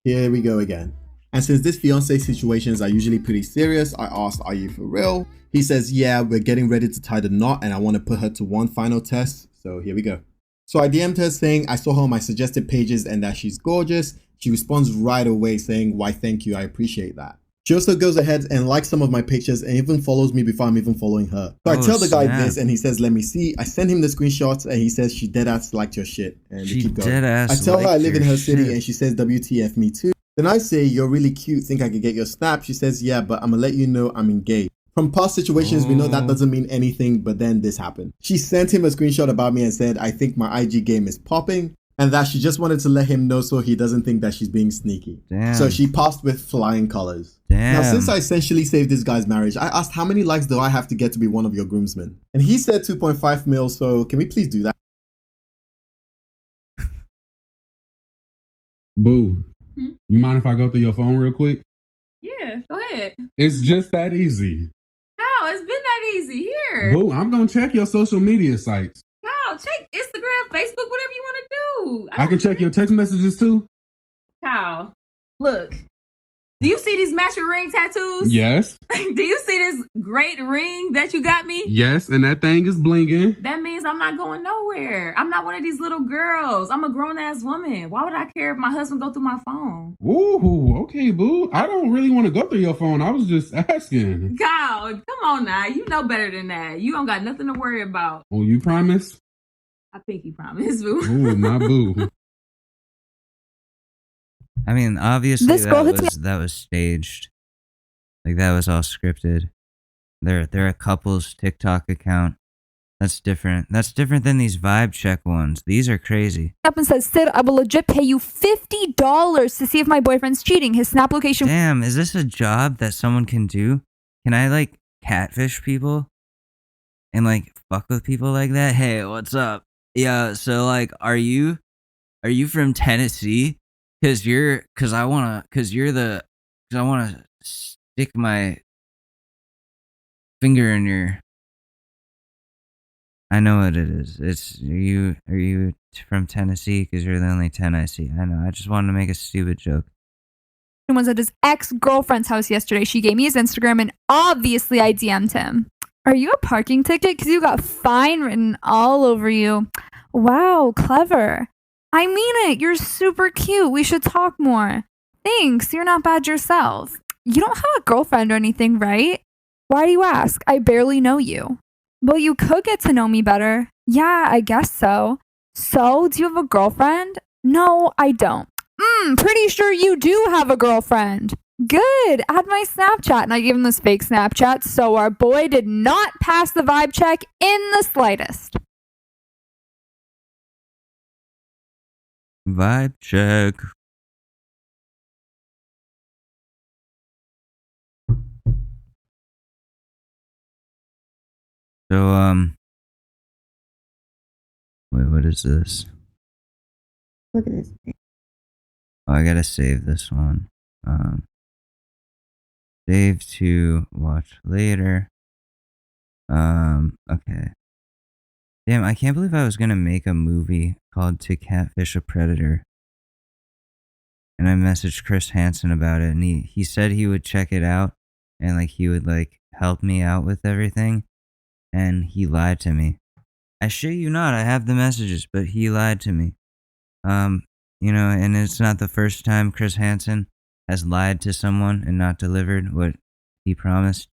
Here we go again. And since this fiance situations are usually pretty serious, I asked, are you for real? He says, yeah, we're getting ready to tie the knot and I want to put her to one final test. So here we go. So I DM'd her saying I saw her on my suggested pages and that she's gorgeous. She responds right away saying, why thank you, I appreciate that. She also goes ahead and likes some of my pictures and even follows me before I'm even following her. So I tell the guy this and he says, let me see. I send him the screenshots and he says she deadass liked your shit. And we keep going. I tell her I live in her city and she says WTF me too. Then I say, you're really cute, think I could get your snap? She says, yeah, but I'm gonna let you know I'm engaged. From past situations, we know that doesn't mean anything, but then this happened. She sent him a screenshot about me and said, I think my IG game is popping. And that she just wanted to let him know so he doesn't think that she's being sneaky. Damn. So she passed with flying colors. Damn. Now, since I essentially saved this guy's marriage, I asked how many likes do I have to get to be one of your groomsmen? And he said 2.5 mil, so can we please do that? Boo. You mind if I go through your phone real quick? Yeah, go ahead. It's just that easy. How? It's been that easy. Here. Boo, I'm going to check your social media sites. Kyle, check Instagram, Facebook, whatever you want to do. I can check your text messages too? Kyle, look. Do you see these matching ring tattoos? Yes. Do you see this great ring that you got me? Yes, and that thing is blinging. That means I'm not going nowhere. I'm not one of these little girls. I'm a grown-ass woman. Why would I care if my husband go through my phone? Ooh, okay, boo. I don't really want to go through your phone. I was just asking. Kyle, come on now. You know better than that. You don't got nothing to worry about. Oh, you promise? I think you promised, boo. Ooh, my boo. I mean, obviously that was staged. Like that was all scripted. They're a couple's TikTok account. That's different. That's different than these vibe check ones. These are crazy. Up and says, Sid, I will legit pay you $50 to see if my boyfriend's cheating. His snap location. Damn, is this a job that someone can do? Can I like catfish people and like fuck with people like that? Hey, what's up? Yeah, so like, are you from Tennessee? Cause I wanna stick my finger in your. I know what it is. Are you from Tennessee? Cause you're the only 10 I see. I know. I just wanted to make a stupid joke. Was at his ex-girlfriend's house yesterday. She gave me his Instagram and obviously I DM'd him. Are you a parking ticket? Cause you got fine written all over you. Wow, clever. I mean it. You're super cute. We should talk more. Thanks. You're not bad yourself. You don't have a girlfriend or anything, right? Why do you ask? I barely know you. Well, you could get to know me better. Yeah, I guess so. So, do you have a girlfriend? No, I don't. Pretty sure you do have a girlfriend. Good. Add my Snapchat. And I gave him this fake Snapchat, so our boy did not pass the vibe check in the slightest. Vibe check. So, wait, what is this? Look at this. Oh, I gotta save this one. Save to watch later. Okay. Damn, I can't believe I was gonna make a movie called To Catfish a Predator. And I messaged Chris Hansen about it, and he said he would check it out, and like he would like help me out with everything, and he lied to me. I shit you not, I have the messages, but he lied to me. And it's not the first time Chris Hansen has lied to someone and not delivered what he promised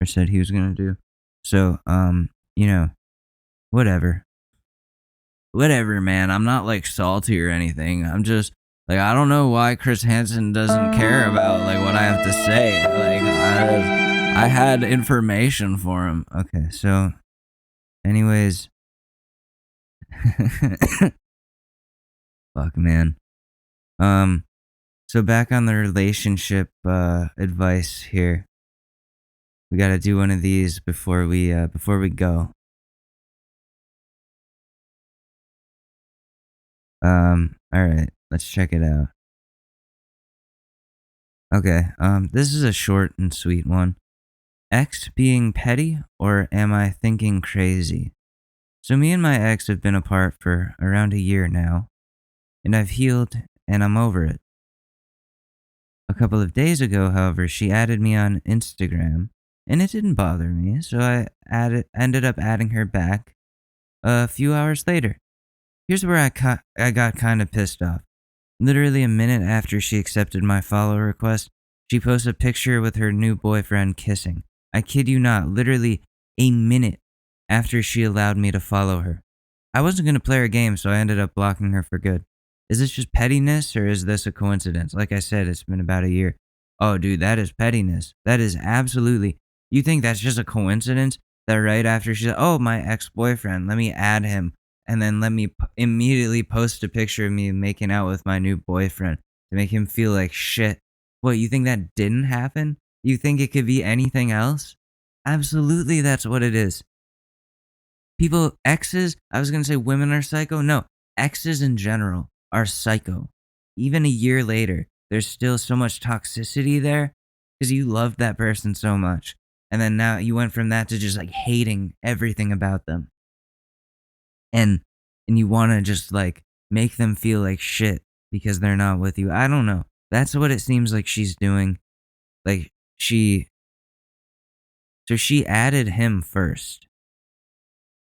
or said he was gonna do. So, whatever. Whatever, man. I'm not like salty or anything. I'm just like, I don't know why Chris Hansen doesn't care about like what I have to say. Like I had information for him. Okay, so anyways, fuck, man. So back on the relationship advice here. We got to do one of these before we go. All right, let's check it out. Okay, this is a short and sweet one. Ex being petty, or am I thinking crazy? So me and my ex have been apart for around a year now, and I've healed and I'm over it. A couple of days ago, however, she added me on Instagram, and it didn't bother me, so I ended up adding her back a few hours later. Here's where I got kind of pissed off. Literally a minute after she accepted my follow request, she posted a picture with her new boyfriend kissing. I kid you not, literally a minute after she allowed me to follow her. I wasn't going to play her game, so I ended up blocking her for good. Is this just pettiness, or is this a coincidence? Like I said, it's been about a year. Oh, dude, that is pettiness. That is absolutely... You think that's just a coincidence? That right after she said, oh, my ex-boyfriend, let me add him. And then let me immediately post a picture of me making out with my new boyfriend to make him feel like shit. What, you think that didn't happen? You think it could be anything else? Absolutely, that's what it is. People, exes, I was going to say women are psycho. No, exes in general are psycho. Even a year later, there's still so much toxicity there because you loved that person so much. And then now you went from that to just like hating everything about them. And you want to just like make them feel like shit because they're not with you. I don't know. That's what it seems like she's doing. Like she added him first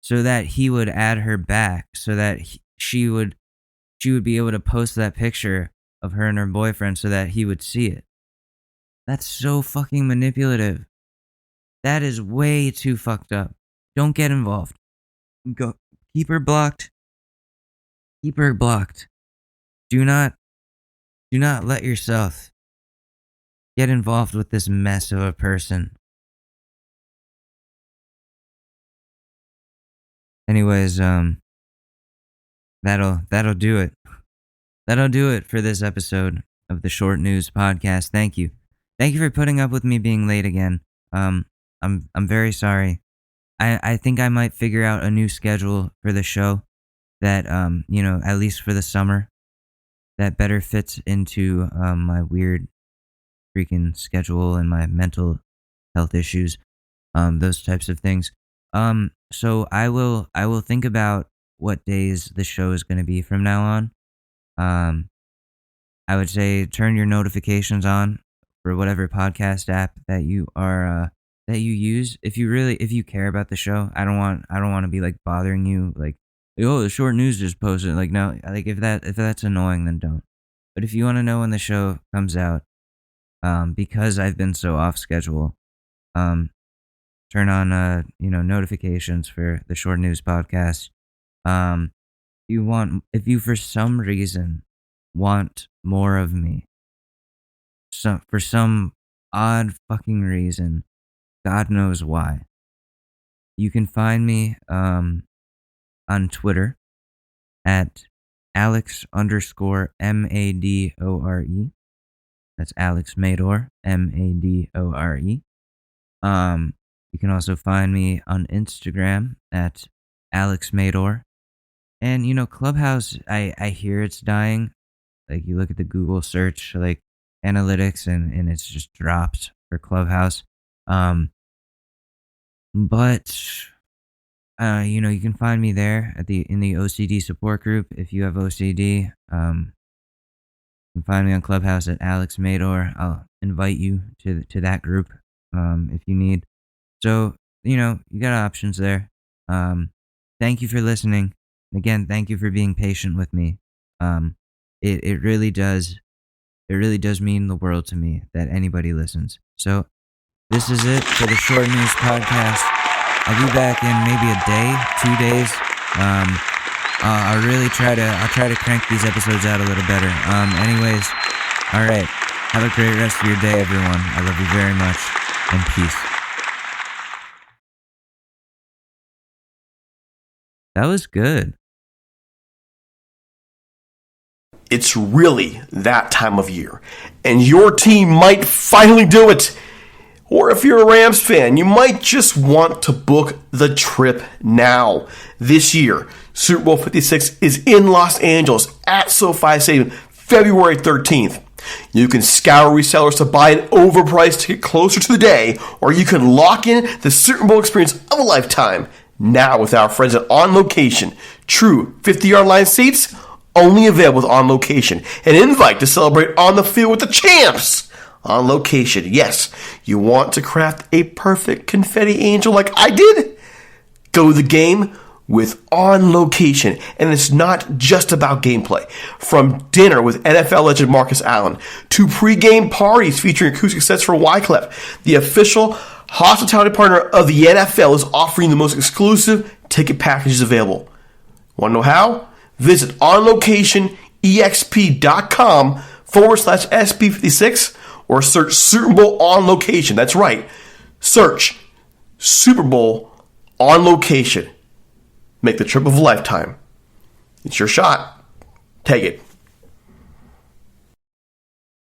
so that he would add her back, so that she would be able to post that picture of her and her boyfriend so that he would see it. That's so fucking manipulative. That is way too fucked up. Don't get involved. Go. Keep her blocked. Keep her blocked. Do not let yourself get involved with this mess of a person. Anyways, that'll do it. That'll do it for this episode of the Short News Podcast. Thank you. Thank you for putting up with me being late again. I'm very sorry. I think I might figure out a new schedule for the show that, at least for the summer, that better fits into my weird freaking schedule and my mental health issues, those types of things. So I will think about what days the show is going to be from now on. I would say turn your notifications on for whatever podcast app that you are that you use. If you care about the show, I don't want to be like bothering you like, oh, the Short News just posted. Like, no, like if that's annoying, then don't. But if you want to know when the show comes out, because I've been so off schedule, turn on notifications for the Short News Podcast. If you for some reason want more of me, for some odd fucking reason, God knows why, you can find me on Twitter at Alex_Madore. That's Alex Madore, Madore. You can also find me on Instagram at Alex Madore. And Clubhouse, I hear it's dying. Like you look at the Google search like analytics and it's just drops for Clubhouse. But you know, you can find me there in the OCD support group if you have OCD. You can find me on Clubhouse at Alex Mador. I'll invite you to that group if you need. So, you know, you got options there. Thank you for listening. Again, thank you for being patient with me. It really does mean the world to me that anybody listens. So this is it for the Short News Podcast. I'll be back in maybe a day, 2 days. I'll try to crank these episodes out a little better. Anyways, all right. Have a great rest of your day, everyone. I love you very much, and peace. That was good. It's really that time of year, and your team might finally do it. Or if you're a Rams fan, you might just want to book the trip now. This year, Super Bowl 56 is in Los Angeles at SoFi Stadium, February 13th. You can scour resellers to buy an overpriced ticket closer to the day, or you can lock in the Super Bowl experience of a lifetime now with our friends at On Location. True 50-yard line seats, only available with On Location. An invite to celebrate on the field with the champs. On Location, yes. You want to craft a perfect confetti angel like I did? Go to the game with On Location. And it's not just about gameplay. From dinner with NFL legend Marcus Allen to pregame parties featuring acoustic sets for Wyclef, the official hospitality partner of the NFL is offering the most exclusive ticket packages available. Want to know how? Visit onlocationexp.com/SB56 or search Super Bowl On Location. That's right. Search Super Bowl On Location. Make the trip of a lifetime. It's your shot. Take it.